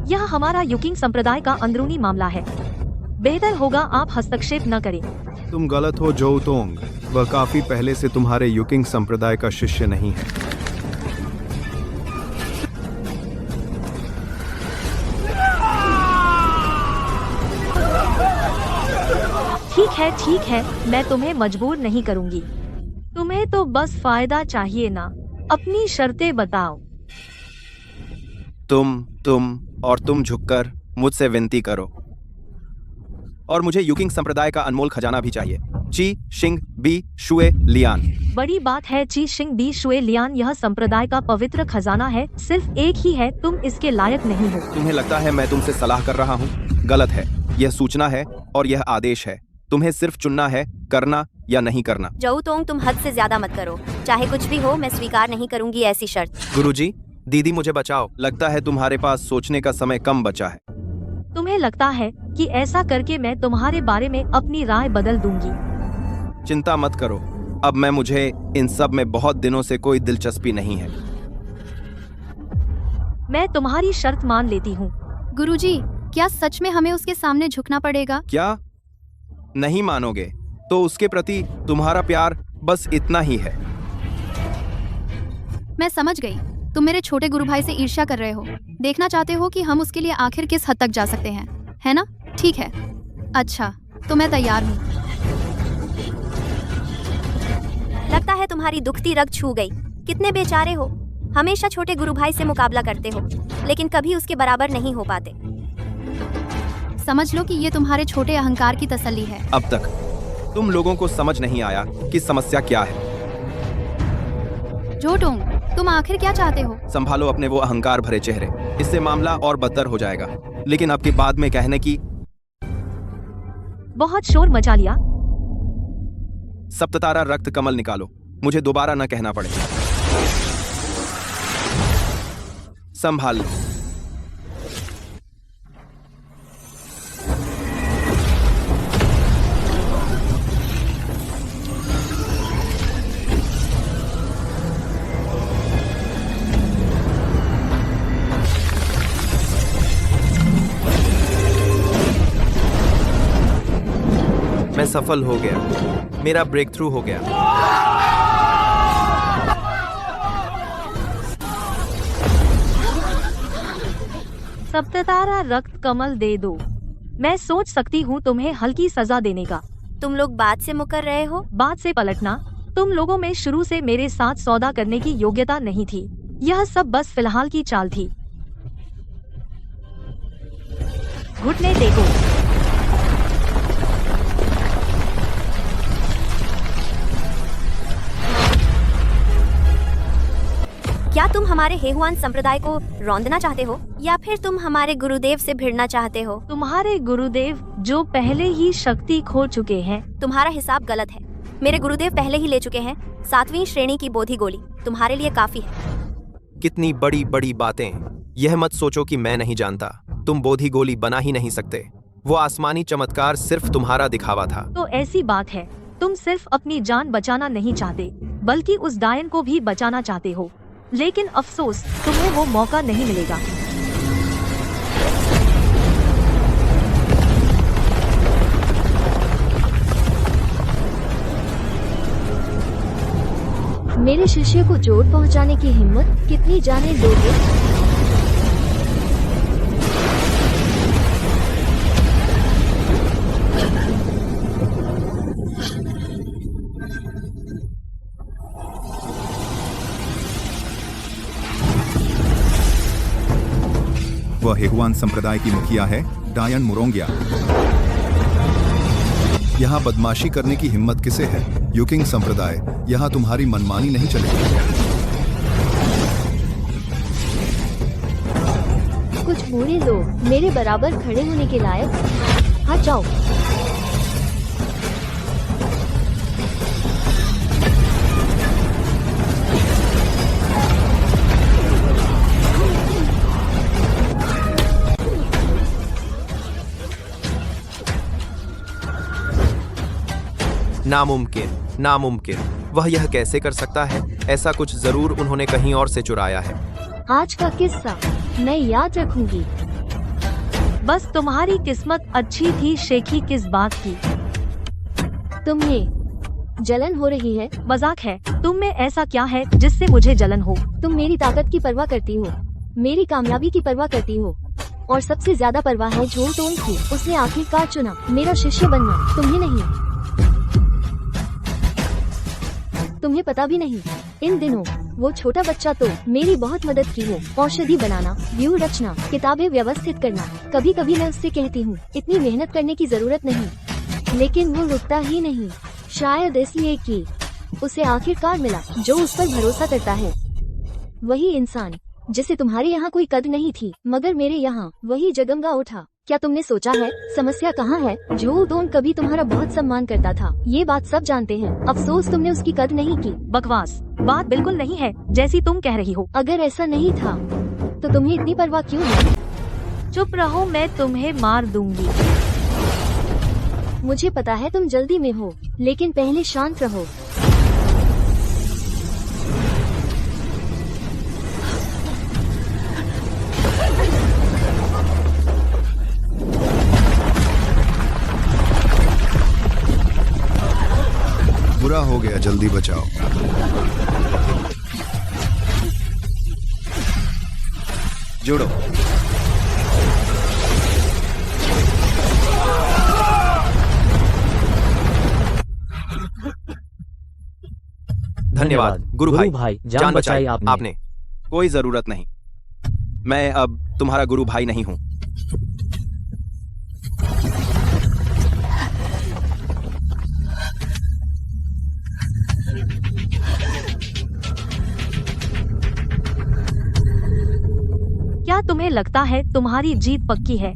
यह हमारा युकिंग संप्रदाय का अंदरूनी मामला है। बेहतर होगा आप हस्तक्षेप न करें। तुम गलत हो जोतोंग। वह काफी पहले से तुम्हारे युकिंग संप्रदाय का शिष्य नहीं है। ठीक है, मैं तुम्हें मजबूर नहीं करूंगी। तुम्हें तो बस फायदा चाहिए ना। अपनी शर्तें बताओ। तुम झुककर मुझसे विनती करो। और मुझे युकिंग संप्रदाय का अनमोल खजाना भी चाहिए। ची शिंग बी शुए लियान। बड़ी बात है ची शिंग बी शुए लियान। यह संप्रदाय का पवित्र खजाना है। सिर्फ एक ही है। तुम इसके लायक नहीं हो। तुम्हें लगता है मैं तुमसे सलाह कर रहा हूँ? गलत है। यह सूचना है और यह आदेश है। तुम्हें सिर्फ चुनना है, करना या नहीं करना। जोतोंग, तुम हद से ज्यादा मत करो। चाहे कुछ भी हो, मैं स्वीकार नहीं करूंगी ऐसी शर्त। गुरुजी, दीदी मुझे बचाओ। लगता है तुम्हारे पास सोचने का समय कम बचा है। तुम्हें लगता है कि ऐसा करके मैं तुम्हारे बारे में अपनी राय बदल दूंगी? चिंता मत करो। अब मुझे इन सब में बहुत दिनों से कोई दिलचस्पी नहीं है। मैं तुम्हारी शर्त मान लेती हूँ। गुरुजी, क्या सच में हमें उसके सामने झुकना पड़ेगा? क्या नहीं मानोगे? तो उसके प्रति तुम्हारा प्यार बस इतना ही है। मैं समझ गई। तुम मेरे छोटे गुरु भाई से ईर्ष्या कर रहे हो। देखना चाहते हो कि हम उसके लिए आखिर किस हद तक जा सकते हैं, है ना? ठीक है, अच्छा, तो मैं तैयार हूँ। लगता है तुम्हारी दुखती रग छू गई। कितने बेचारे हो। हमेशा छोटे गुरु भाई से मुकाबला करते हो, लेकिन कभी उसके बराबर नहीं हो पाते। समझ लो कि ये तुम्हारे छोटे अहंकार की तसल्ली है। अब तक तुम लोगों को समझ नहीं आया कि समस्या क्या है। जोटोंग, तुम आखिर क्या चाहते हो? संभालो अपने वो अहंकार भरे चेहरे। इससे मामला और बदतर हो जाएगा। लेकिन आपके बाद में कहने की बहुत शोर मचा लिया। सप्ततारा रक्त कमल निकालो। मुझे दोबारा न कहना पड़े। संभाल लो। मैं सफल हो गया। मेरा ब्रेक थ्रू हो गया। सप्ततारा रक्त कमल दे दो। मैं सोच सकती हूँ तुम्हें हल्की सजा देने का। तुम लोग बात से मुकर रहे हो? बात से पलटना? तुम लोगों में शुरू से मेरे साथ सौदा करने की योग्यता नहीं थी। यह सब बस फिलहाल की चाल थी। घुटने टेको। क्या तुम हमारे हेहुआन संप्रदाय को रौंदना चाहते हो या फिर तुम हमारे गुरुदेव से भिड़ना चाहते हो? तुम्हारे गुरुदेव जो पहले ही शक्ति खो चुके हैं। तुम्हारा हिसाब गलत है। मेरे गुरुदेव पहले ही ले चुके हैं 7वीं श्रेणी की बोधि गोली। तुम्हारे लिए काफी है। कितनी बड़ी बड़ी बातें। यह मत सोचो कि मैं नहीं जानता। तुम बोधि गोली बना ही नहीं सकते। वो आसमानी चमत्कार सिर्फ तुम्हारा दिखावा था। तो ऐसी बात है, तुम सिर्फ अपनी जान बचाना नहीं चाहते बल्कि उस डायन को भी बचाना चाहते हो। लेकिन अफसोस, तुम्हें वो मौका नहीं मिलेगा। मेरे शिष्य को चोट पहुंचाने की हिम्मत कितनी जाने दोगे? वह हेहुआन संप्रदाय की मुखिया है, डायन मुरोंगिया। यहाँ बदमाशी करने की हिम्मत किसे है? युकिंग संप्रदाय, यहाँ तुम्हारी मनमानी नहीं चलेगी। कुछ बूढ़े लोग मेरे बराबर खड़े होने के लायक। हट जाओ। नामुमकिन, नामुमकिन। वह यह कैसे कर सकता है? ऐसा कुछ जरूर उन्होंने कहीं और से चुराया है। आज का किस्सा मैं याद रखूंगी। बस तुम्हारी किस्मत अच्छी थी शेखी। किस बात की? तुम्हें जलन हो रही है? मजाक है। तुम में ऐसा क्या है जिससे मुझे जलन हो? तुम मेरी ताकत की परवाह करती हो, मेरी कामयाबी की परवाह करती हो, और सबसे ज्यादा परवाह है झोलटोन की। उसने आखिरकार चुना मेरा शिष्य बनना, तुम्हें नहीं। तुम्हें पता भी नहीं, इन दिनों वो छोटा बच्चा तो मेरी बहुत मदद की हो। औषधि बनाना, व्यू रचना, किताबें व्यवस्थित करना। कभी कभी मैं उससे कहती हूँ इतनी मेहनत करने की जरूरत नहीं, लेकिन वो रुकता ही नहीं। शायद इसलिए कि उसे आखिरकार मिला जो उस पर भरोसा करता है। वही इंसान जिसे तुम्हारे यहाँ कोई कद्र नहीं थी, मगर मेरे यहाँ वही जगमगा उठा। क्या तुमने सोचा है समस्या कहाँ है? झोलटोन कभी तुम्हारा बहुत सम्मान करता था, ये बात सब जानते हैं। अफसोस तुमने उसकी कद्र नहीं की। बकवास। बात बिल्कुल नहीं है जैसी तुम कह रही हो। अगर ऐसा नहीं था तो तुम्हें इतनी परवाह क्यों है? चुप रहो, मैं तुम्हें मार दूंगी। मुझे पता है तुम जल्दी में हो, लेकिन पहले शांत रहो। बुरा हो गया, जल्दी बचाओ। जोड़ो। धन्यवाद गुरु भाई, जान बचाई आपने। कोई जरूरत नहीं। मैं अब तुम्हारा गुरु भाई नहीं हूँ। क्या तुम्हें लगता है तुम्हारी जीत पक्की है?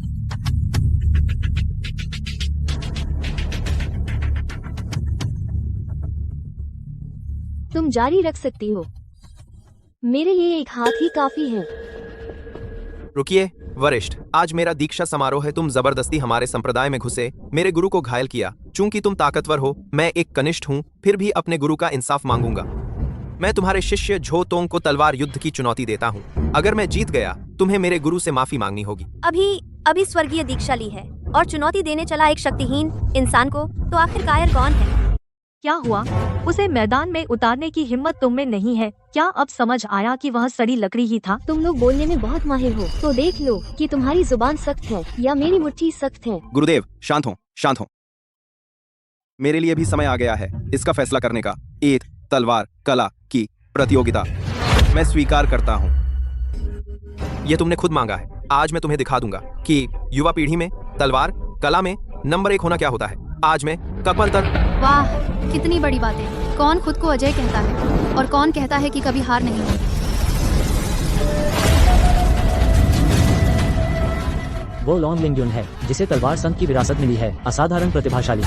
तुम जारी रख सकती हो, मेरे लिए एक हाथ ही काफी है। रुकिए वरिष्ठ, आज मेरा दीक्षा समारोह है। तुम जबरदस्ती हमारे संप्रदाय में घुसे, मेरे गुरु को घायल किया। चूंकि तुम ताकतवर हो, मैं एक कनिष्ठ हूँ, फिर भी अपने गुरु का इंसाफ मांगूंगा। मैं तुम्हारे शिष्य झोतोंग को तलवार युद्ध की चुनौती देता हूँ। अगर मैं जीत गया, तुम्हें मेरे गुरु से माफी मांगनी होगी। अभी स्वर्गीय दीक्षा ली है और चुनौती देने चला एक शक्तिहीन इंसान को, तो आखिर कायर कौन है? क्या हुआ? उसे मैदान में उतारने की हिम्मत तुम में नहीं है क्या? अब समझ आया कि वह सड़ी लकड़ी ही था। तुम लोग बोलने में बहुत माहिर हो, तो देख लो कि तुम्हारी जुबान सख्त है या मेरी मुट्ठी सख्त है। गुरुदेव शांत हो, शांत हो। मेरे लिए भी समय आ गया है इसका फैसला करने का। एक तलवार कला की प्रतियोगिता मैं स्वीकार करता हूँ। ये तुमने खुद मांगा है। आज मैं तुम्हें दिखा दूंगा कि युवा पीढ़ी में तलवार कला में नंबर 1 होना क्या होता है। आज मैं कपंतर। वाह, कितनी बड़ी बातें। कौन खुद को अजय कहता है और कौन कहता है कि कभी हार नहीं होती। वो लॉन्ग लिंग्युन है जिसे तलवार संत की विरासत मिली है। असाधारण प्रतिभाशाली।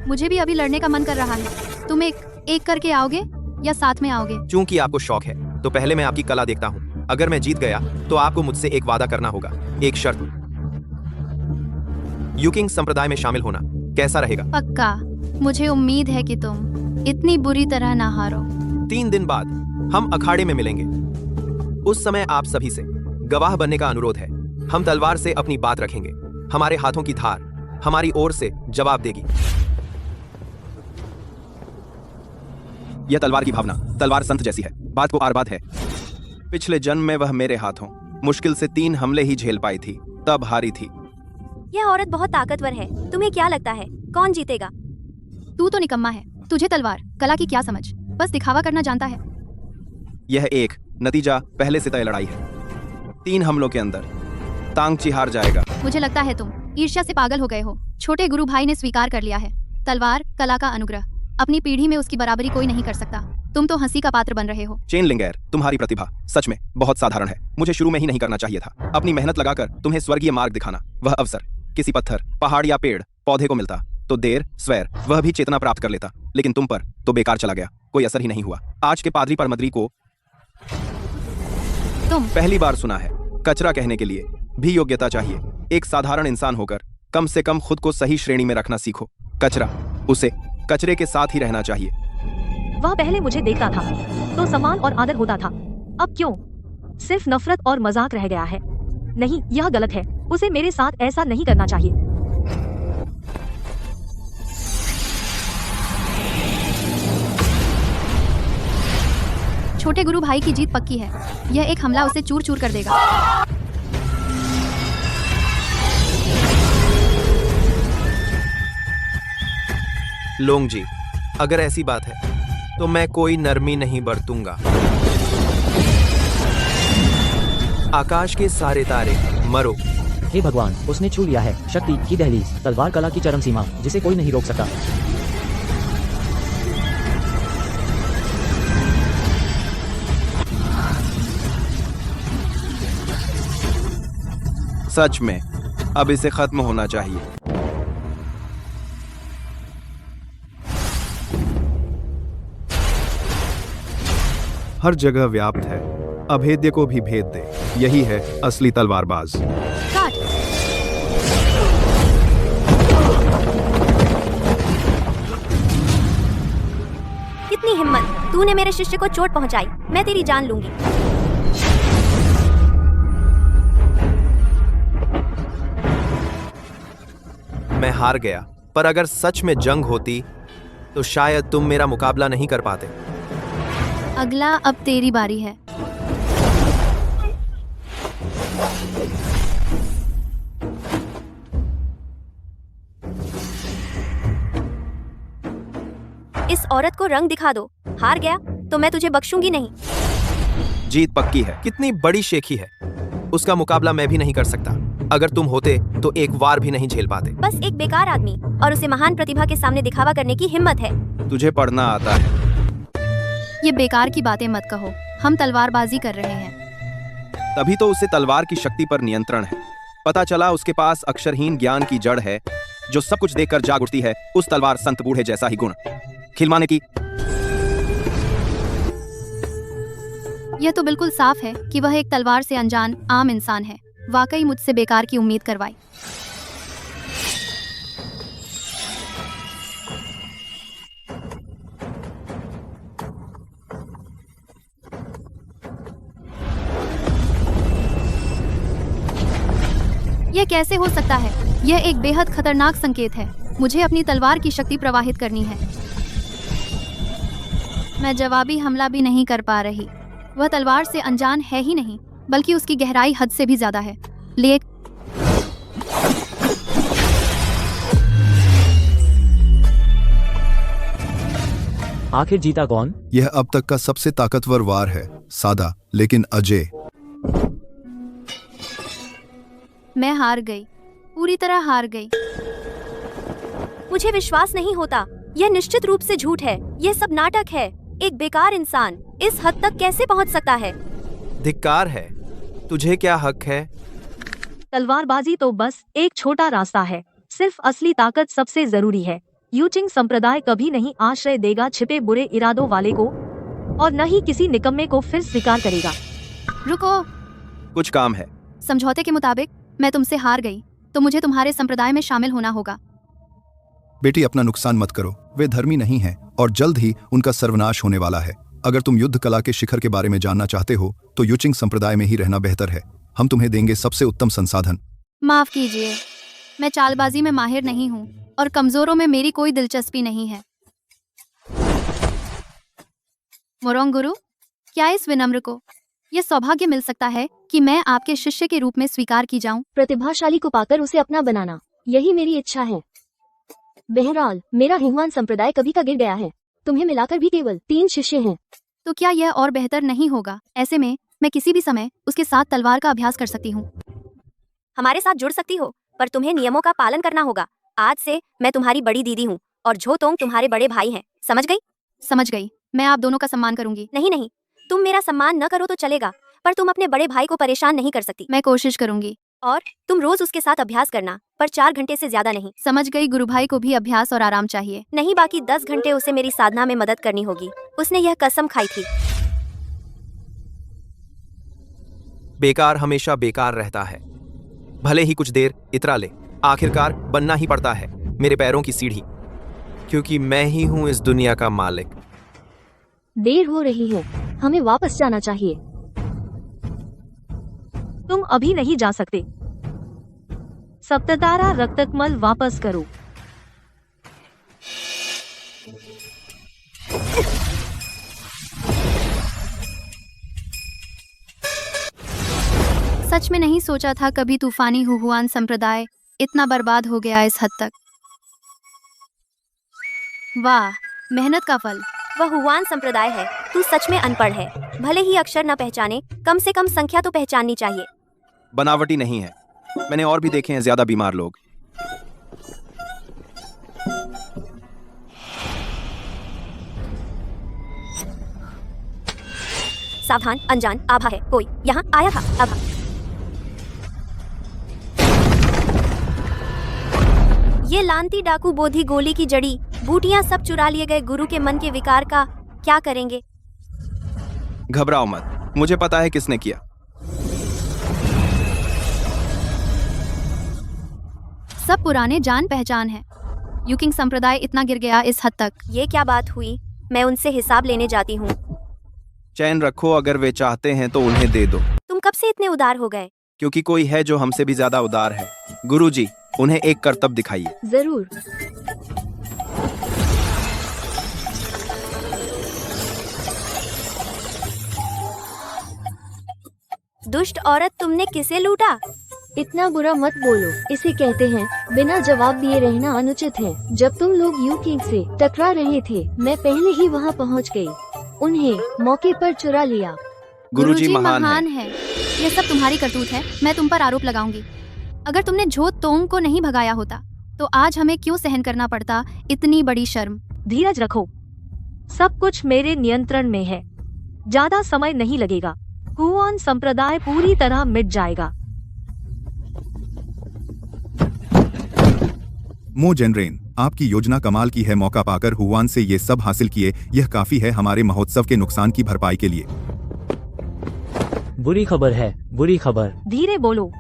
मुझे भी अभी लड़ने का मन कर रहा है। तुम एक करके आओगे या साथ में आओगे? चूंकि आपको शौक है तो पहले मैं आपकी कला देखता हूँ। अगर मैं जीत गया तो आपको मुझसे एक वादा करना होगा, एक शर्त। यूकिंग संप्रदाय में शामिल होना कैसा रहेगा? पक्का। मुझे उम्मीद है कि तुम इतनी बुरी तरह ना हारो। 3 दिन बाद हम अखाड़े में मिलेंगे। उस समय आप सभी से गवाह बनने का अनुरोध है। हम तलवार से अपनी बात रखेंगे। हमारे हाथों की धार हमारी ओर से जवाब देगी। यह तलवार की भावना तलवार संत जैसी है, बात को आर-बात है। पिछले जन्म में वह मेरे हाथों मुश्किल से 3 हमले ही झेल पाई थी, तब हारी थी। यह औरत बहुत ताकतवर है। तुम्हें क्या लगता है कौन जीतेगा? तू तो निकम्मा है। तुझे तलवार कला की क्या समझ, बस दिखावा करना जानता है। यह एक नतीजा पहले से तय लड़ाई है। 3 हमलों के अंदर तांगची हार जाएगा। मुझे लगता है तुम ईर्ष्या से पागल हो गए हो। छोटे गुरु भाई ने स्वीकार कर लिया है। तलवार कला का अनुग्रह अपनी पीढ़ी में उसकी बराबरी कोई नहीं कर सकता। तुम तो हंसी का पात्र बन रहे हो। चेन लिंगेर, तुम्हारी प्रतिभा सच में बहुत साधारण है। मुझे शुरू में ही नहीं करना चाहिए था। अपनी मेहनत लगाकर तुम्हें स्वर्गीय मार्ग दिखाना, वह अवसर किसी पत्थर पहाड़ या पेड़ पौधे को मिलता तो देर स्वैर वह भी चेतना प्राप्त कर लेता, लेकिन तुम पर तो बेकार चला गया, कोई असर ही नहीं हुआ। आज के पादरी परमद्री को तुम पहली बार सुना है। कचरा कहने के लिए भी योग्यता चाहिए। एक साधारण इंसान होकर कम से कम खुद को सही श्रेणी में रखना सीखो। कचरा, उसे कचरे के साथ ही रहना चाहिए। वह पहले मुझे देखता था तो सम्मान और आदर होता था, अब क्यों सिर्फ नफरत और मजाक रह गया है? नहीं, यह गलत है। उसे मेरे साथ ऐसा नहीं करना चाहिए। छोटे गुरु भाई की जीत पक्की है। यह एक हमला उसे चूर चूर कर देगा। लोंग जी, अगर ऐसी बात है तो मैं कोई नरमी नहीं बरतूंगा। आकाश के सारे तारे मरो। हे भगवान, उसने छू लिया है शक्ति की दहलीज, तलवार कला की चरम सीमा, जिसे कोई नहीं रोक सकता। सच में अब इसे खत्म होना चाहिए। हर जगह व्याप्त है, अभेद्य को भी भेद दे। यही है असली तलवारबाज। काट। कितनी हिम्मत! तूने मेरे शिष्य को चोट पहुंचाई, मैं तेरी जान लूंगी। मैं हार गया, पर अगर सच में जंग होती तो शायद तुम मेरा मुकाबला नहीं कर पाते। अगला अब तेरी बारी है। इस औरत को रंग दिखा दो। हार गया तो मैं तुझे बख्शूंगी नहीं। जीत पक्की है। कितनी बड़ी शेखी है, उसका मुकाबला मैं भी नहीं कर सकता। अगर तुम होते तो एक वार भी नहीं झेल पाते। बस एक बेकार आदमी, और उसे महान प्रतिभा के सामने दिखावा करने की हिम्मत है। तुझे पढ़ना आता है। ये बेकार की बातें मत कहो, हम तलवारबाजी कर रहे हैं। तभी तो उसे तलवार की शक्ति पर नियंत्रण है। पता चला उसके पास अक्षरहीन ज्ञान की जड़ है, जो सब कुछ देखकर जाग उठती है। उस तलवार संत बूढ़े जैसा ही गुण, खिलवाने की। यह तो बिल्कुल साफ है कि वह एक तलवार से अनजान आम इंसान है। वाकई मुझसे बेकार की उम्मीद करवाई। यह कैसे हो सकता है? यह एक बेहद खतरनाक संकेत है। मुझे अपनी तलवार की शक्ति प्रवाहित करनी है। मैं जवाबी हमला भी नहीं कर पा रही। वह तलवार से अनजान है ही नहीं, बल्कि उसकी गहराई हद से भी ज्यादा है। लेक आखिर जीता कौन? यह अब तक का सबसे ताकतवर वार है, सादा लेकिन अजय। मैं हार गई, पूरी तरह हार गई। मुझे विश्वास नहीं होता। यह निश्चित रूप से झूठ है। यह सब नाटक है। एक बेकार इंसान इस हद तक कैसे पहुंच सकता है? धिक्कार है। तुझे क्या हक है? तलवारबाजी तो बस एक छोटा रास्ता है। सिर्फ असली ताकत सबसे जरूरी है। यूचिंग संप्रदाय कभी नहीं आश्रय देगा छिपे बुरे इरादों वाले को, और न ही किसी निकम्मे को फिर स्वीकार करेगा। रुको, कुछ काम है। समझौते के मुताबिक मैं तुमसे हार गई, तो मुझे तुम्हारे संप्रदाय में शामिल होना होगा। बेटी, अपना नुकसान मत करो। वे धर्मी नहीं हैं और जल्द ही उनका सर्वनाश होने वाला है। अगर तुम युद्ध कला के शिखर के बारे में जानना चाहते हो तो यूचिंग संप्रदाय में ही रहना बेहतर है। हम तुम्हें देंगे सबसे उत्तम संसाधन। माफ कीजिए, मैं चालबाजी में माहिर नहीं हूँ और कमजोरों में मेरी कोई दिलचस्पी नहीं है। मोरोंग गुरु, क्या इस विनम्र को यह सौभाग्य मिल सकता है कि मैं आपके शिष्य के रूप में स्वीकार की जाऊं? प्रतिभाशाली को पाकर उसे अपना बनाना, यही मेरी इच्छा है। बहरहाल मेरा हिंगवान संप्रदाय कभी का गिर गया है। तुम्हें मिलाकर भी केवल 3 शिष्य हैं। तो क्या यह और बेहतर नहीं होगा? ऐसे में मैं किसी भी समय उसके साथ तलवार का अभ्यास कर सकती हूँ। हमारे साथ जुड़ सकती हो, पर तुम्हें नियमों का पालन करना होगा। आज से मैं तुम्हारी बड़ी दीदी हूँ और झोतोंग तुम्हारे बड़े भाई हैं। समझ गई? समझ गई। मैं आप दोनों का सम्मान करूंगी। नहीं नहीं, तुम मेरा सम्मान न करो तो चलेगा, पर तुम अपने बड़े भाई को परेशान नहीं कर सकती। मैं कोशिश करूंगी। और तुम रोज उसके साथ अभ्यास करना, पर 4 घंटे से ज्यादा नहीं। समझ गई। गुरु भाई को भी अभ्यास और आराम चाहिए। नहीं, बाकी 10 घंटे उसे मेरी साधना में मदद करनी होगी। उसने यह कसम खाई थी। बेकार हमेशा बेकार रहता है। भले ही कुछ देर इतरा ले, आखिरकार बनना ही पड़ता है मेरे पैरों की सीढ़ी, क्योंकि मैं ही हूं इस दुनिया का मालिक। देर हो रही है, हमें वापस जाना चाहिए। तुम अभी नहीं जा सकते। सप्ततारा रक्तकमल वापस करो। सच में नहीं सोचा था कभी तूफानी हुहुआन संप्रदाय इतना बर्बाद हो गया इस हद तक। वाह, मेहनत का फल। वह हुआन संप्रदाय है। तू सच में अनपढ़ है। भले ही अक्षर न पहचाने, कम से कम संख्या तो पहचाननी चाहिए। बनावटी नहीं है। मैंने और भी देखे हैं ज्यादा बीमार लोग। सावधान, अनजान आभा है। कोई यहाँ आया था। आभा। ये लांती डाकू बोधी गोली की जड़ी बूटियां सब चुरा लिए गए गुरु के मन के विकार का क्या करेंगे? घबराओ मत, मुझे पता है किसने किया। सब पुराने जान पहचान है। यूकिंग संप्रदाय इतना गिर गया इस हद तक। ये क्या बात हुई? मैं उनसे हिसाब लेने जाती हूँ। चैन रखो, अगर वे चाहते हैं तो उन्हें दे दो। तुम कब से इतने उदार हो गए? क्योंकि कोई है जो हमसे भी ज्यादा उदार है। गुरुजी, उन्हें एक करतब दिखाइए। जरूर। दुष्ट औरत, तुमने किसे लूटा? इतना बुरा मत बोलो। इसे कहते हैं बिना जवाब दिए रहना अनुचित है। जब तुम लोग यूकिंग से टकरा रहे थे, मैं पहले ही वहां पहुंच गई। उन्हें मौके पर चुरा लिया। गुरुजी महान है। यह सब तुम्हारी करतूत है। मैं तुम पर आरोप लगाऊंगी। अगर तुमने झोतोंग को नहीं भगाया होता तो आज हमें क्यों सहन करना पड़ता इतनी बड़ी शर्म? धीरज रखो, सब कुछ मेरे नियंत्रण में है। ज्यादा समय नहीं लगेगा। हुआन संप्रदाय पूरी तरह मिट जाएगा। मो जेनरेन, आपकी योजना कमाल की है। मौका पाकर हुआन से ये सब हासिल किए, यह काफी है हमारे महोत्सव के नुकसान की भरपाई के लिए। बुरी खबर है, बुरी खबर। धीरे बोलो,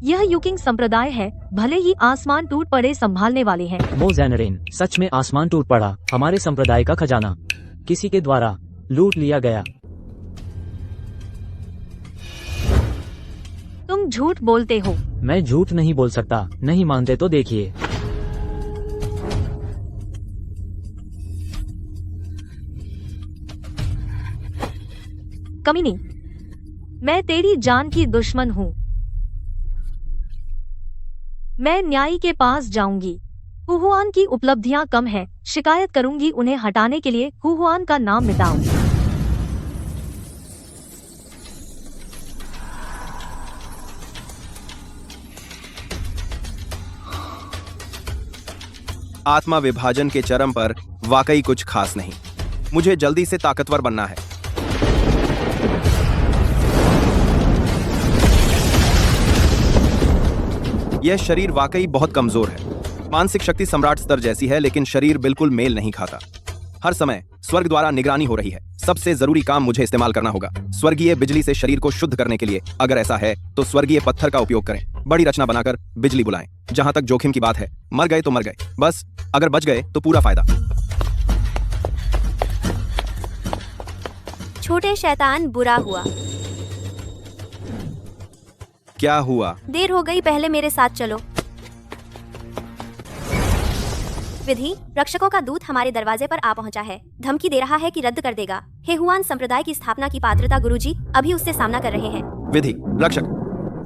यह यूकिंग संप्रदाय है। भले ही आसमान टूट पड़े, संभालने वाले हैं। मो जेनरेन, सच में आसमान टूट पड़ा। हमारे संप्रदाय का खजाना किसी के द्वारा लूट लिया गया। तुम झूठ बोलते हो। मैं झूठ नहीं बोल सकता, नहीं मानते तो देखिए। कमीनी, मैं तेरी जान की दुश्मन हूँ। मैं न्यायी के पास जाऊंगी। हुहुआन की उपलब्धियां कम है, शिकायत करूंगी उन्हें हटाने के लिए। हुहुआन का नाम मिटाओ। आत्मा विभाजन के चरम पर वाकई कुछ खास नहीं। मुझे जल्दी से ताकतवर बनना है। यह शरीर वाकई बहुत कमजोर है। मानसिक शक्ति सम्राट स्तर जैसी है, लेकिन शरीर बिल्कुल मेल नहीं खाता। हर समय स्वर्ग द्वारा निगरानी हो रही है। सबसे जरूरी काम मुझे इस्तेमाल करना होगा स्वर्गीय बिजली से शरीर को शुद्ध करने के लिए। अगर ऐसा है तो स्वर्गीय पत्थर का उपयोग करें। बड़ी रचना बनाकर बिजली बुलाएं। जहां तक जोखिम की बात है, मर गए तो मर गए, बस अगर बच गए तो पूरा फायदा। छोटे शैतान, बुरा हुआ। क्या हुआ? देर हो गई, पहले मेरे साथ चलो। विधि रक्षकों का दूत हमारे दरवाजे पर आ पहुंचा है। धमकी दे रहा है कि रद्द कर देगा। हेहुआन संप्रदाय की स्थापना की पात्रता गुरुजी अभी उससे सामना कर रहे हैं। विधि रक्षक,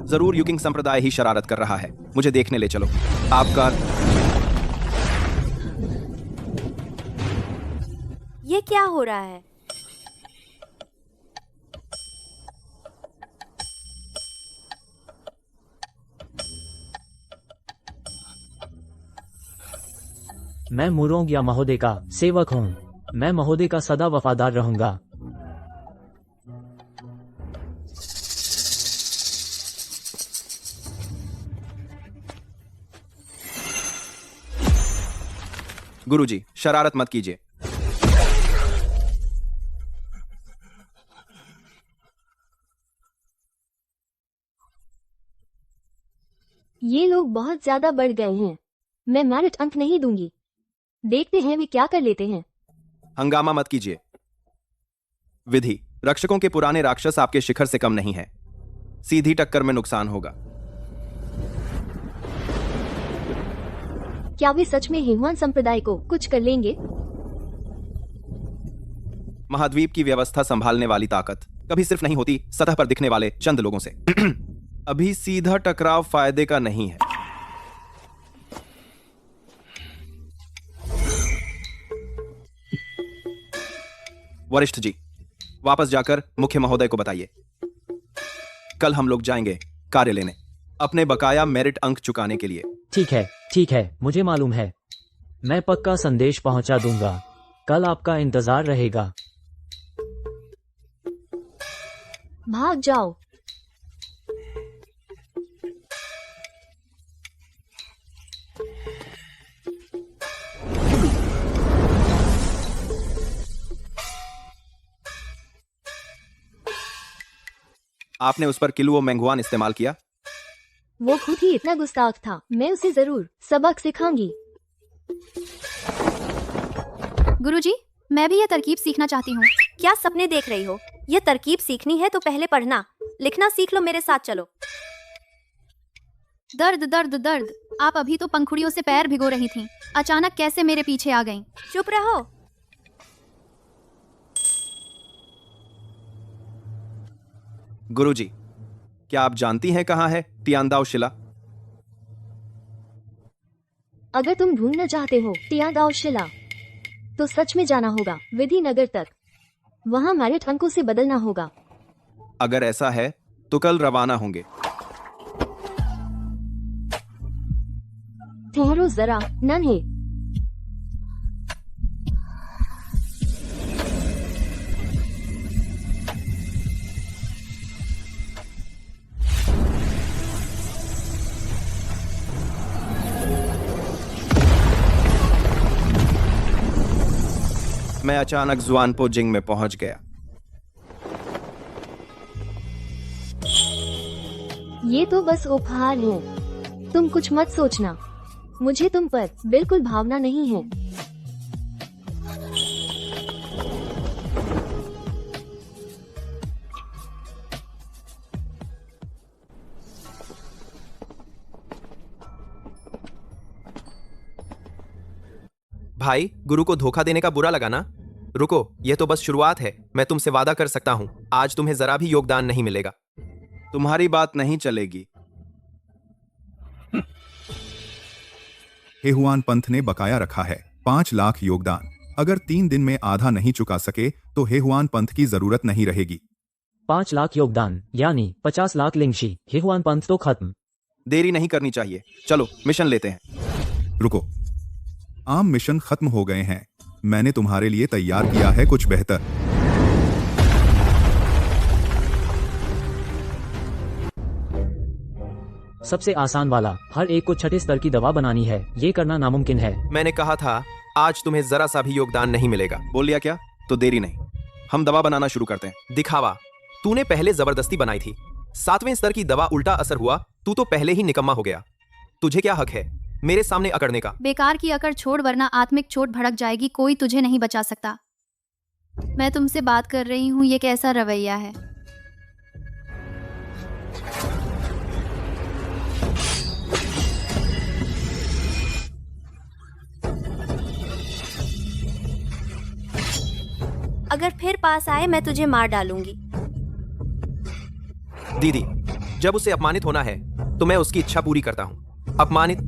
जरूर युकिंग संप्रदाय ही शरारत कर रहा है। मुझे देखने ले चलो। आपका ये क्या हो रहा है? मैं मुरोंग या महोदय का सेवक हूँ। मैं महोदय का सदा वफादार रहूंगा। गुरुजी, शरारत मत कीजिए। ये लोग बहुत ज्यादा बढ़ गए हैं। मैं मेरिट अंक नहीं दूंगी। देखते हैं वे क्या कर लेते हैं। हंगामा मत कीजिए। विधि रक्षकों के पुराने राक्षस आपके शिखर से कम नहीं है। सीधी टक्कर में नुकसान होगा। क्या वे सच में हेहुआन संप्रदाय को कुछ कर लेंगे? महाद्वीप की व्यवस्था संभालने वाली ताकत कभी सिर्फ नहीं होती सतह पर दिखने वाले चंद लोगों से। अभी सीधा टकराव फायदे का नहीं है। वरिष्ठ जी, वापस जाकर मुख्य महोदय को बताइए। कल हम लोग जाएंगे कार्य लेने, अपने बकाया मेरिट अंक चुकाने के लिए। ठीक है, मुझे मालूम है। मैं पक्का संदेश पहुंचा दूंगा। कल आपका इंतजार रहेगा। भाग जाओ। आपने उस पर किलुओ मेंगुआन इस्तेमाल किया? वो खुद ही इतना गुस्ताख था। मैं उसे जरूर सबक सिखाऊंगी। गुरुजी, मैं भी ये तरकीब सीखना चाहती हूँ। क्या सपने देख रही हो? ये तरकीब सीखनी है तो पहले पढ़ना लिखना सीख लो। मेरे साथ चलो। दर्द दर्द दर्द। आप अभी तो पंखुड़ियों से पैर भिगो रही थीं। अचानक कैसे मेरे पीछे आ गईं? चुप रहो। गुरुजी, क्या आप जानती हैं कहाँ है तियांदाओ शिला? अगर तुम ढूंढना चाहते हो तियांदाओ शिला तो सच में जाना होगा विधि नगर तक। वहाँ मेरिट अंकों से बदलना होगा। अगर ऐसा है तो कल रवाना होंगे। ठहरो जरा नन्हे। मैं अचानक जुआनपो जिंग में पहुंच गया। ये तो बस उपहार है। तुम कुछ मत सोचना। मुझे तुम पर बिल्कुल भावना नहीं है। भाई, गुरु को धोखा देने का बुरा लगा ना? रुको, यह तो बस शुरुआत है। मैं तुमसे वादा कर सकता हूं, आज तुम्हें जरा भी योगदान नहीं मिलेगा। तुम्हारी बात नहीं चलेगी। हेहुआन पंथ ने बकाया रखा है 5 लाख योगदान। अगर 3 दिन में आधा नहीं चुका सके तो हेहुआन पंथ की जरूरत नहीं रहेगी। 5 लाख योगदान यानी 50 लाख लिंगशी। हेहुआन पंथ तो खत्म। देरी नहीं करनी चाहिए, चलो मिशन लेते हैं। रुको, आम मिशन खत्म हो गए हैं। मैंने तुम्हारे लिए तैयार किया है कुछ बेहतर। सबसे आसान वाला, हर एक को छठे स्तर की दवा बनानी है। ये करना नामुमकिन है। मैंने कहा था आज तुम्हें जरा सा भी योगदान नहीं मिलेगा। बोल लिया क्या? तो देरी नहीं, हम दवा बनाना शुरू करते हैं। दिखावा। तूने पहले जबरदस्ती बनाई थी, 7वें स्तर की दवा उल्टा असर हुआ। तू तो पहले ही निकम्मा हो गया। तुझे क्या हक है मेरे सामने अकड़ने का? बेकार की अकड़ छोड़, वरना आत्मिक चोट भड़क जाएगी। कोई तुझे नहीं बचा सकता। मैं तुमसे बात कर रही हूँ, ये कैसा रवैया है? अगर फिर पास आए मैं तुझे मार डालूंगी। दीदी, जब उसे अपमानित होना है तो मैं उसकी इच्छा पूरी करता हूं। अपमानित?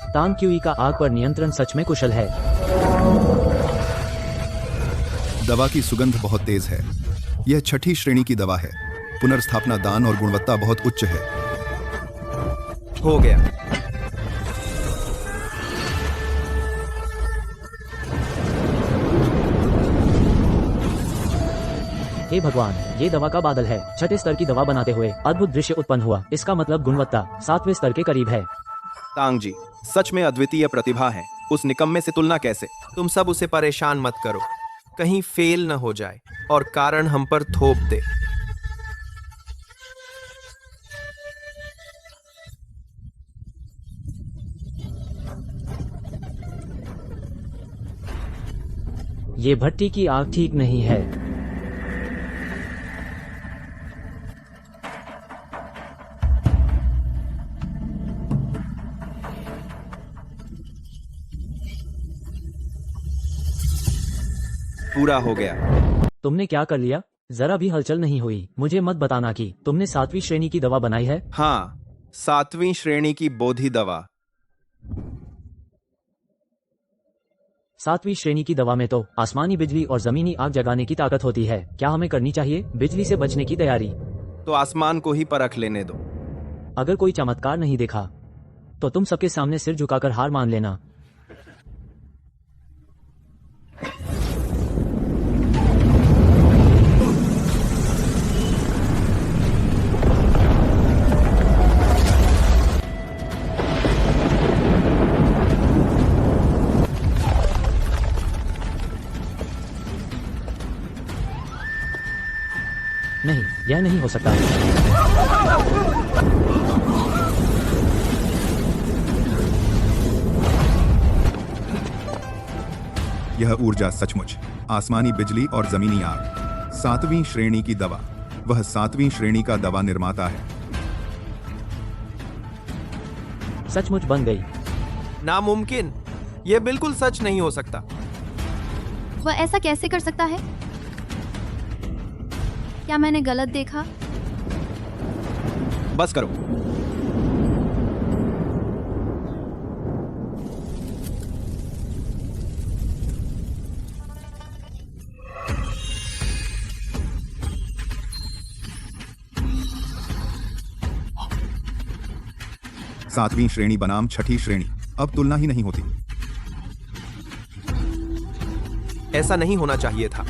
तांग क्यूई का आग पर नियंत्रण सच में कुशल है। दवा की सुगंध बहुत तेज है। यह 6ठी श्रेणी की दवा है। पुनर्स्थापना दान और गुणवत्ता बहुत उच्च है। हो गया। हे भगवान, ये दवा का बादल है। छठे स्तर की दवा बनाते हुए अद्भुत दृश्य उत्पन्न हुआ। इसका मतलब गुणवत्ता 7वें स्तर के करीब है। तांग जी, सच में अद्वितीय प्रतिभा है। उस निकम्मे से तुलना कैसे? तुम सब उसे परेशान मत करो, कहीं फेल न हो जाए और कारण हम पर थोप दे। ये भट्टी की आग ठीक नहीं है। पूरा हो गया। तुमने क्या कर लिया? जरा भी हलचल नहीं हुई। मुझे मत बताना कि तुमने 7वीं श्रेणी की दवा बनाई है। हाँ, 7वीं श्रेणी की बोधि दवा। 7वीं श्रेणी की दवा में तो आसमानी बिजली और जमीनी आग जगाने की ताकत होती है। क्या हमें करनी चाहिए? बिजली से बचने की तैयारी। तो आसमान को ही परख लेने दो। अगर कोई चमत्कार नहीं देखा तो तुम सबके सामने सिर झुकाकर हार मान लेना। नहीं, यह नहीं हो सकता। यह ऊर्जा सचमुच आसमानी बिजली और जमीनी आग। 7वीं श्रेणी की दवा। वह 7वीं श्रेणी का दवा निर्माता है। सचमुच बन गई। नामुमकिन। यह बिल्कुल सच नहीं हो सकता। वह ऐसा कैसे कर सकता है? क्या मैंने गलत देखा? बस करो। सातवीं श्रेणी बनाम 6ठी श्रेणी। अब तुलना ही नहीं होती। ऐसा नहीं होना चाहिए था।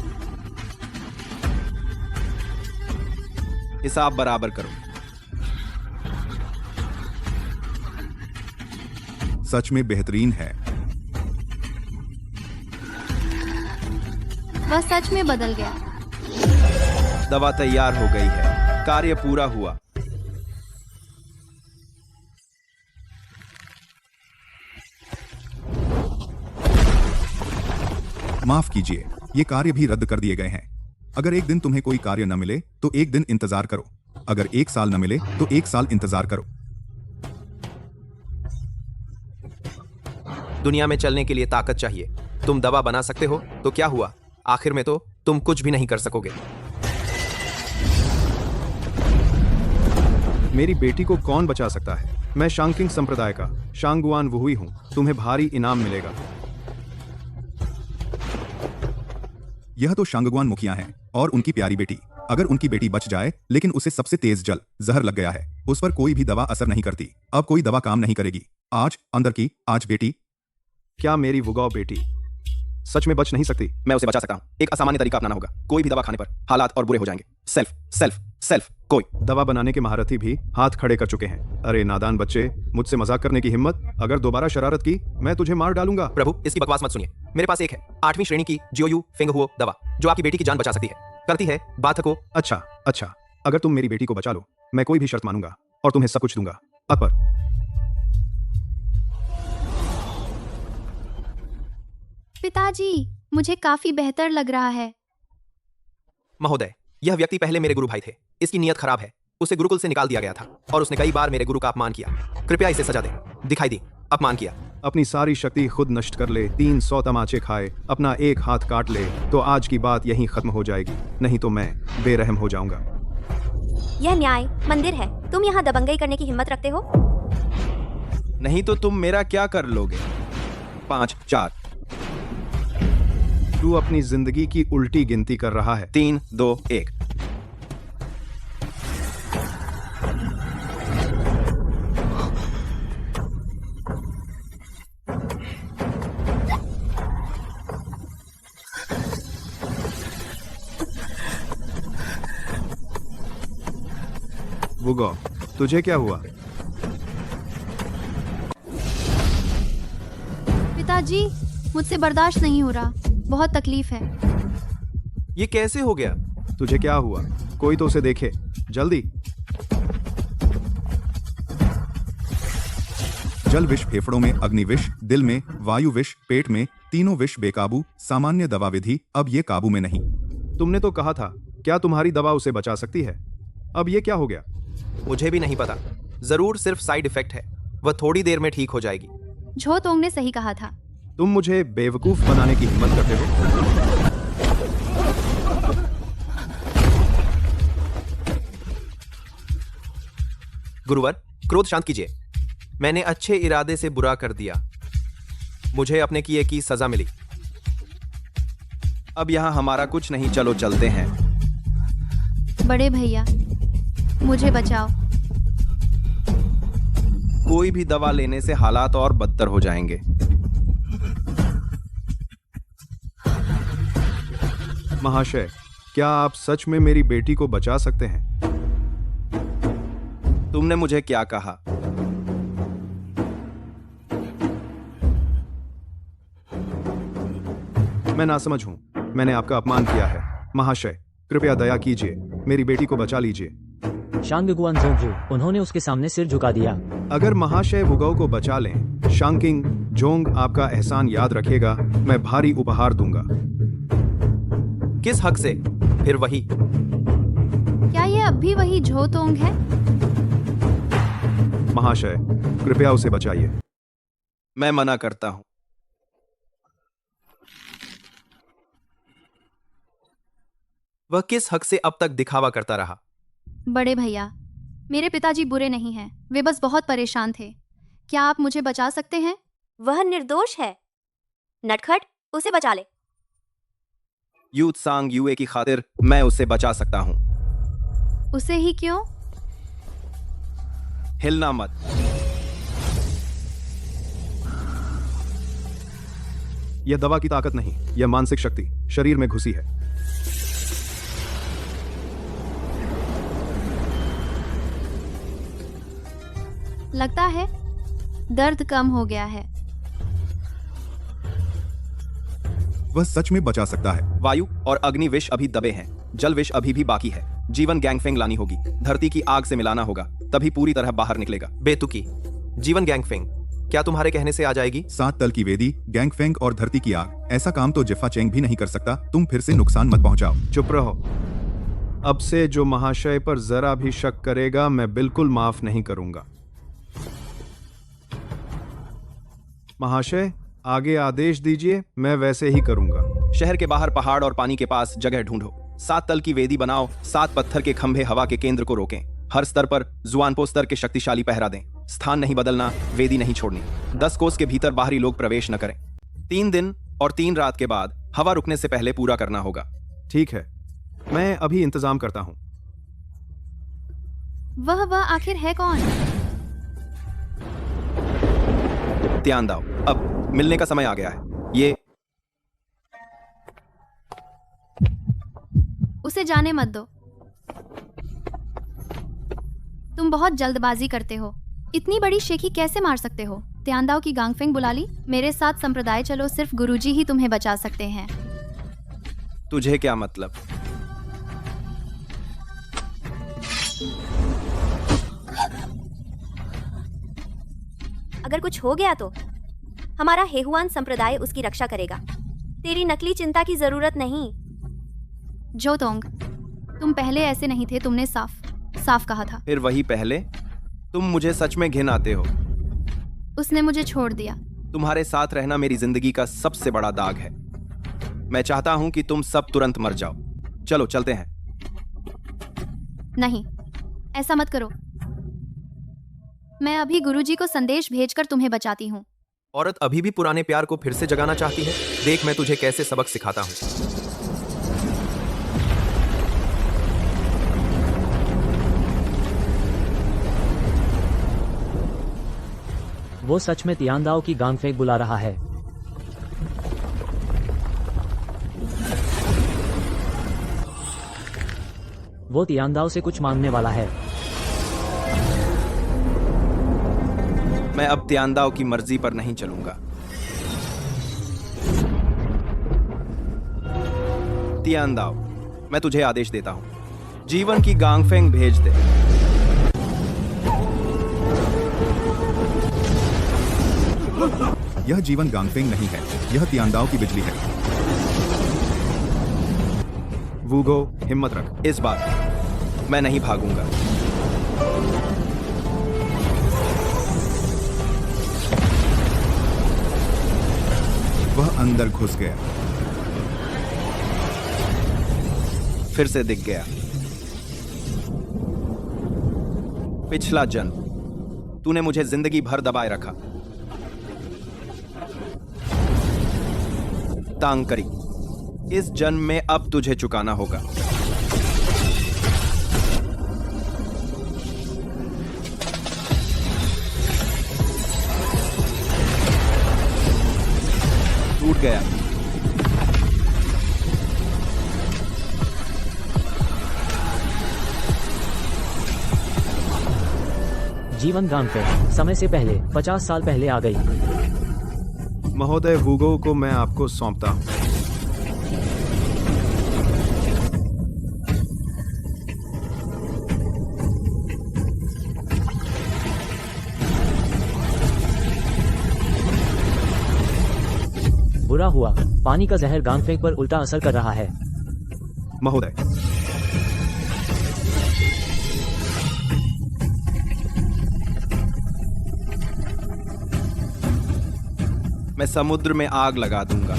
हिसाब बराबर करो। सच में बेहतरीन है। वह सच में बदल गया। दवा तैयार हो गई है। कार्य पूरा हुआ। माफ कीजिए, ये कार्य भी रद्द कर दिए गए हैं। अगर एक दिन तुम्हें कोई कार्य न मिले तो एक दिन इंतजार करो, अगर 1 साल न मिले तो 1 साल इंतजार करो। दुनिया में चलने के लिए ताकत चाहिए। तुम दवा बना सकते हो तो क्या हुआ, आखिर में तो तुम कुछ भी नहीं कर सकोगे। मेरी बेटी को कौन बचा सकता है? मैं शांकिंग संप्रदाय का शांगुआन वुहुई हूँ। तुम्हें भारी इनाम मिलेगा। यह तो शांगगुआन मुखिया हैं और उनकी प्यारी बेटी। अगर उनकी बेटी बच जाए लेकिन उसे सबसे तेज जहर लग गया है, उस पर कोई भी दवा असर नहीं करती। अब कोई दवा काम नहीं करेगी। आज अंदर की आज बेटी। क्या मेरी वुगाओ बेटी सच में बच नहीं सकती? मैं उसे बचा सकता हूँ। एक असामान्य तरीका अपनाना होगा। कोई भी दवा खाने पर हालात और बुरे हो जाएंगे। Self self self. कोई दवा बनाने के महारथी भी हाथ खड़े कर चुके हैं। अरे नादान बच्चे, मुझसे मजाक करने की हिम्मत? अगर दोबारा शरारत की मैं तुझे मार डालूंगा। प्रभु, इसकी बकवास मत सुनिए। मेरे पास एक है 8वीं श्रेणी की जियोयू फेंगहुओ दवा, जो आपकी बेटी की जान बचा सकती है। करती है बात को। अच्छा, अगर तुम मेरी बेटी को बचा लो, मैं कोई भी शर्त मानूंगा और तुम्हें सब कुछ दूंगा। अपर पिताजी, मुझे काफी बेहतर लग रहा है। महोदय, यह व्यक्ति पहले मेरे गुरु भाई थे। इसकी नीयत खराब है। उसे गुरुकुल से निकाल दिया गया था और उसने कई बार मेरे गुरु का अपमान किया। कृपया इसे सजा दें। दिखाई दी अपमान किया। अपनी सारी शक्ति खुद नष्ट कर ले, 300 तमाचे खाए, अपना एक हाथ काट ले, तो आज की बात यहीं खत्म हो जाएगी। नहीं तो मैं बेरहम हो जाऊंगा। यह न्याय मंदिर है, तुम यहाँ दबंगई करने की हिम्मत रखते हो? नहीं तो तुम मेरा क्या कर लोगे? 5 4। तू अपनी जिंदगी की उल्टी गिनती कर रहा है। 3 2 1। वुगो, तुझे क्या हुआ? पिताजी, मुझसे बर्दाश्त नहीं हो रहा, बहुत तकलीफ है। ये कैसे हो गया? तुझे क्या हुआ? कोई तो उसे देखे, जल्दी। जल विष फेफड़ों में, अग्नि विष दिल में, वायु विष पेट में, तीनों विष बेकाबू। सामान्य दवा विधि, अब ये काबू में नहीं। तुमने तो कहा था, क्या तुम्हारी दवा उसे बचा सकती है? अब ये क्या हो गया? मुझे भी नहीं पता। जरूर सिर्फ साइड इफेक्ट है। वह थोड़ी देर में ठीक हो जाएगी। झोतोंग ने सही कहा था। तुम मुझे बेवकूफ बनाने की हिम्मत करते हो? गुरुवर, क्रोध शांत कीजिए। मैंने अच्छे इरादे से बुरा कर दिया। मुझे अपने किए की सजा मिली। अब यहाँ हमारा कुछ नहीं, चलो चलते हैं। बड़े भैया, मुझे बचाओ। कोई भी दवा लेने से हालात और बदतर हो जाएंगे। महाशय, क्या आप सच में मेरी बेटी को बचा सकते हैं? तुमने मुझे क्या कहा? मैं नासमझ हूं। मैंने आपका अपमान किया है। महाशय, कृपया दया कीजिए, मेरी बेटी को बचा लीजिए। शांगगुआन जोंगजू, उन्होंने उसके सामने सिर झुका दिया। अगर महाशय वुगाओ को बचा लें, शांकिंग जोंग आपका एहसान याद रखेगा। मैं भारी उपहार दूंगा। किस हक से? फिर वही। क्या ये अब भी वही झोतोंग है? महाशय, कृपया उसे बचाइए। मैं मना करता हूं। वह किस हक से अब तक दिखावा करता रहा? बड़े भैया, मेरे पिताजी बुरे नहीं हैं, वे बस बहुत परेशान थे। क्या आप मुझे बचा सकते हैं? वह निर्दोष है। नटखट, उसे बचा ले। यूथ सांग युए की खातिर मैं उसे बचा सकता हूं। उसे ही क्यों? हिलना मत। यह दवा की ताकत नहीं, यह मानसिक शक्ति शरीर में घुसी है। लगता है दर्द कम हो गया है। वह सच में बचा सकता है। वायु और अग्नि विष अभी दबे हैं, जल विष अभी भी बाकी है। जीवन गैंगफेंग लानी होगी, धरती की आग से मिलाना होगा, तभी पूरी तरह बाहर निकलेगा। बेतुकी जीवन गैंगफेंग, क्या तुम्हारे कहने से आ जाएगी? 7 तल की वेदी, गैंगफेंग और धरती की आग, ऐसा काम तो जिफा चेंग भी नहीं कर सकता। तुम फिर से नुकसान मत पहुंचाओ। चुप रहो। अब से जो महाशय पर जरा भी शक करेगा मैं बिल्कुल माफ नहीं करूंगा। महाशय, आगे आदेश दीजिए, मैं वैसे ही करूंगा। शहर के बाहर पहाड़ और पानी के पास जगह ढूंढो। 7 तल की वेदी बनाओ। 7 पत्थर के खंभे हवा के केंद्र को रोकें। हर स्तर पर जुआनपो स्तर के शक्तिशाली पहरा दें। स्थान नहीं बदलना, वेदी नहीं छोड़नी। 10 कोस के भीतर बाहरी लोग प्रवेश न करें। 3 दिन और 3 रात के बाद हवा रुकने से पहले पूरा करना होगा। ठीक है, मैं अभी इंतजाम करता हूं। वह आखिर है कौन? ध्यान दाओ, अब मिलने का समय आ गया है। ये उसे जाने मत दो। तुम बहुत जल्दबाजी करते हो। इतनी बड़ी शेखी कैसे मार सकते हो? त्यांदाओ की गांगफेंग बुला ली। मेरे साथ संप्रदाय चलो, सिर्फ गुरुजी ही तुम्हें बचा सकते हैं। तुझे क्या मतलब? अगर कुछ हो गया तो हमारा हेहुआन संप्रदाय उसकी रक्षा करेगा। तेरी नकली चिंता की जरूरत नहीं। जोतोंग, तुम पहले ऐसे नहीं थे। तुमने साफ कहा था। फिर वही पहले? तुम मुझे सच में घिन आते हो। उसने मुझे छोड़ दिया। तुम्हारे साथ रहना मेरी जिंदगी का सबसे बड़ा दाग है। मैं चाहता हूं कि तुम सब तुरंत मर जाओ। चलो चलते हैं। नहीं, ऐसा मत करो। मैं अभी गुरुजी को संदेश भेजकर तुम्हें बचाती हूँ। औरत अभी भी पुराने प्यार को फिर से जगाना चाहती है। देख मैं तुझे कैसे सबक सिखाता हूँ। वो सच में तियांदाओ की गांगफेंग बुला रहा है। वो तियांदाओ से कुछ मांगने वाला है। मैं अब त्यांदाओ की मर्जी पर नहीं चलूंगा। त्यांदाओ, मैं तुझे आदेश देता हूं, जीवन की गांगफेंग भेज दे। यह जीवन गांगफेंग नहीं है, यह तियांदाओ की बिजली है। वूगो, हिम्मत रख। इस बार मैं नहीं भागूंगा। वह अंदर घुस गया। फिर से दिख गया। पिछला जन्म तूने मुझे जिंदगी भर दबाए रखा। तांग करी, इस जन्म में अब तुझे चुकाना होगा। टूट गया। जीवन गांगफेंग समय से पहले 50 साल पहले आ गई। महोदय वूगो को मैं आपको सौंपता हूं। बुरा हुआ, पानी का जहर गांगफेंग पर उल्टा असर कर रहा है। महोदय, मैं समुद्र में आग लगा दूंगा।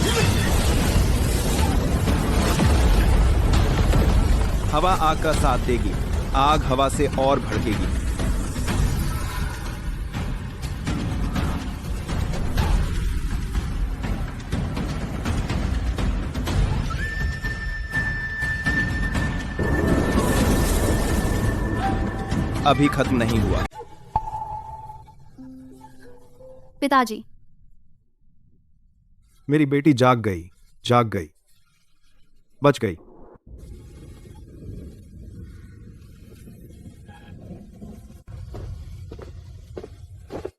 हवा आग का साथ देगी, आग हवा से और भड़केगी। अभी खत्म नहीं हुआ। पिताजी, मेरी बेटी जाग गई, बच गई।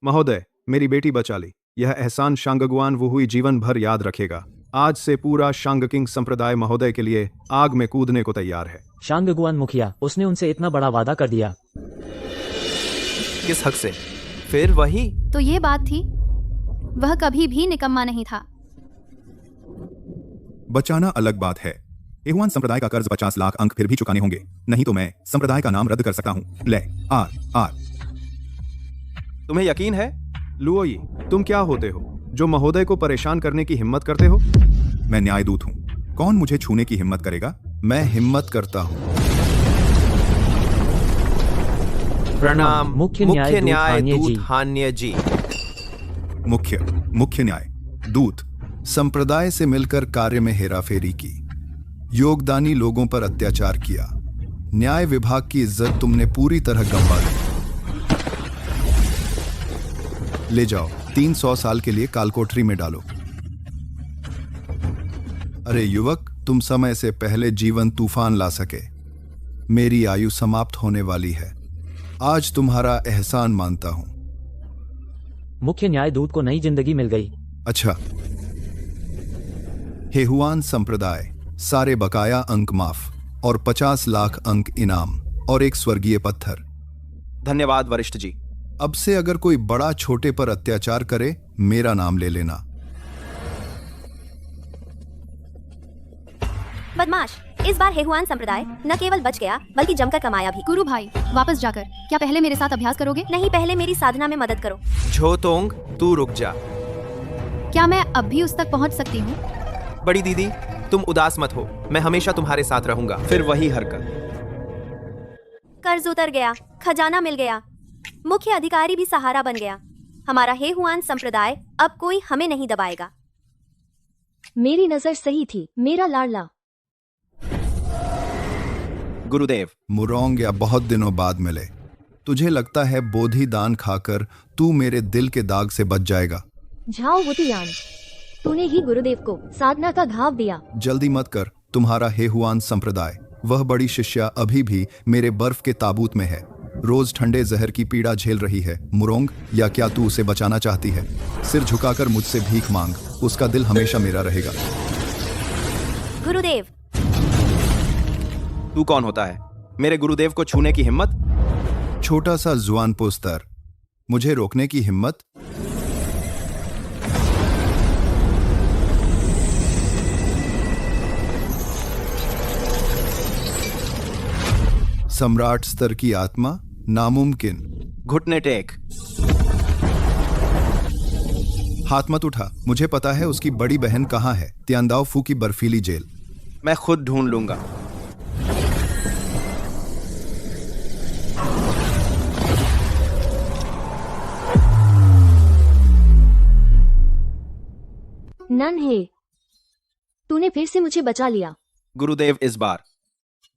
महोदय, मेरी बेटी बचा ली। यह एहसान शांगगुआन वुहुई जीवन भर याद रखेगा। आज से पूरा शांगकिंग संप्रदाय महोदय के लिए आग में कूदने को तैयार है। शांगगुआन मुखिया, उसने उनसे इतना बड़ा वादा कर दिया। किस हक से? फिर वही। तो ये बात थी, वह कभी भी निकम्मा नहीं था। बचाना अलग बात है। एहुआन संप्रदाय का कर्ज 50 लाख अंक फिर भी चुकाने होंगे, नहीं तो मैं संप्रदाय का नाम रद्द कर सकता हूँ। ले आर आर। तुम्हें यकीन है लुओई, तुम क्या होते हो जो महोदय को परेशान करने की हिम्मत करते हो? मैं न्यायदूत हूँ, कौन मुझे छूने की हिम्मत करेगा? मैं हिम्मत करता हूँ। प्रणाम मुख्य न्याय न्यायदूत दूत हान्य जी। मुख्य न्याय दूत संप्रदाय से मिलकर कार्य में हेराफेरी की, योगदानी लोगों पर अत्याचार किया, न्याय विभाग की इज्जत तुमने पूरी तरह गंवा दी। ले जाओ, 300 साल के लिए कालकोठरी में डालो। अरे युवक, तुम समय से पहले जीवन तूफान ला सके। मेरी आयु समाप्त होने वाली है, आज तुम्हारा एहसान मानता हूं। मुख्य न्यायदूत को नई जिंदगी मिल गई। अच्छा, हेहुआन संप्रदाय, सारे बकाया अंक माफ और 50 लाख अंक इनाम और एक स्वर्गीय पत्थर। धन्यवाद वरिष्ठ जी। अब से अगर कोई बड़ा छोटे पर अत्याचार करे, मेरा नाम ले लेना। बदमाश, इस बार हेहुआन संप्रदाय न केवल बच गया बल्कि जमकर कमाया भी। गुरु भाई, वापस जाकर क्या पहले मेरे साथ अभ्यास करोगे? नहीं, पहले मेरी साधना में मदद करो। झोतोंग, तू रुक जा। क्या मैं अब भी उस तक पहुंच सकती हूँ? बड़ी दीदी, तुम उदास मत हो, मैं हमेशा तुम्हारे साथ रहूंगा। फिर वही हरकत। कर्ज उतर गया, खजाना मिल गया, मुख्य अधिकारी भी सहारा बन गया। हमारा हेहुआन संप्रदाय अब कोई हमें नहीं दबाएगा। मेरी नजर सही थी, मेरा लाडला। गुरुदेव, मुरोंग या बहुत दिनों बाद मिले। तुझे लगता है बोधि दान खाकर तू मेरे दिल के दाग से बच जाएगा? झाओ वुतियान, तूने ही गुरुदेव को साधना का घाव दिया। जल्दी मत कर। तुम्हारा हेहुआन संप्रदाय, वह बड़ी शिष्या अभी भी मेरे बर्फ के ताबूत में है, रोज ठंडे जहर की पीड़ा झेल रही है। मुरोंग, या क्या तू उसे बचाना चाहती है? सिर झुकाकर मुझसे भीख मांग, उसका दिल हमेशा मेरा रहेगा। गुरुदेव, तू कौन होता है मेरे गुरुदेव को छूने की हिम्मत? छोटा सा जुआन पोस्तर, मुझे रोकने की हिम्मत? सम्राट स्तर की आत्मा, नामुमकिन। घुटने टेक। हाथ मत उठा, मुझे पता है उसकी बड़ी बहन कहाँ है। तियांदाओ फू की बर्फीली जेल। मैं खुद ढूंढ लूंगा। नन्हे, तूने फिर से मुझे बचा लिया। गुरुदेव, इस बार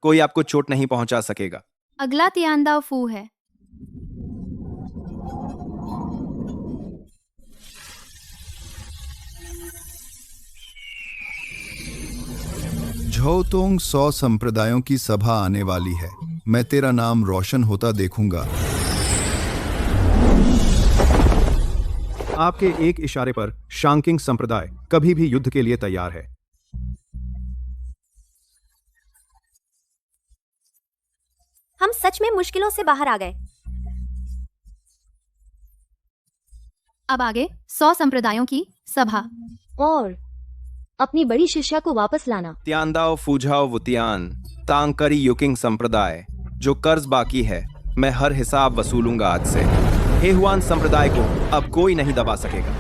कोई आपको चोट नहीं पहुंचा सकेगा। अगला तियांदा फू है। झोतोंग 100 संप्रदायों की सभा आने वाली है, मैं तेरा नाम रोशन होता देखूंगा। आपके एक इशारे पर शांकिंग संप्रदाय कभी भी युद्ध के लिए तैयार है। हम सच में मुश्किलों से बाहर आ गए। अब आगे 100 संप्रदायों की सभा और अपनी बड़ी शिष्या को वापस लाना। तियांदाओ फूझाओ वुतियान, तांगकरी युकिंग संप्रदाय, जो कर्ज बाकी है मैं हर हिसाब वसूलूंगा आज से। हेहुआन संप्रदाय को अब कोई नहीं दबा सकेगा।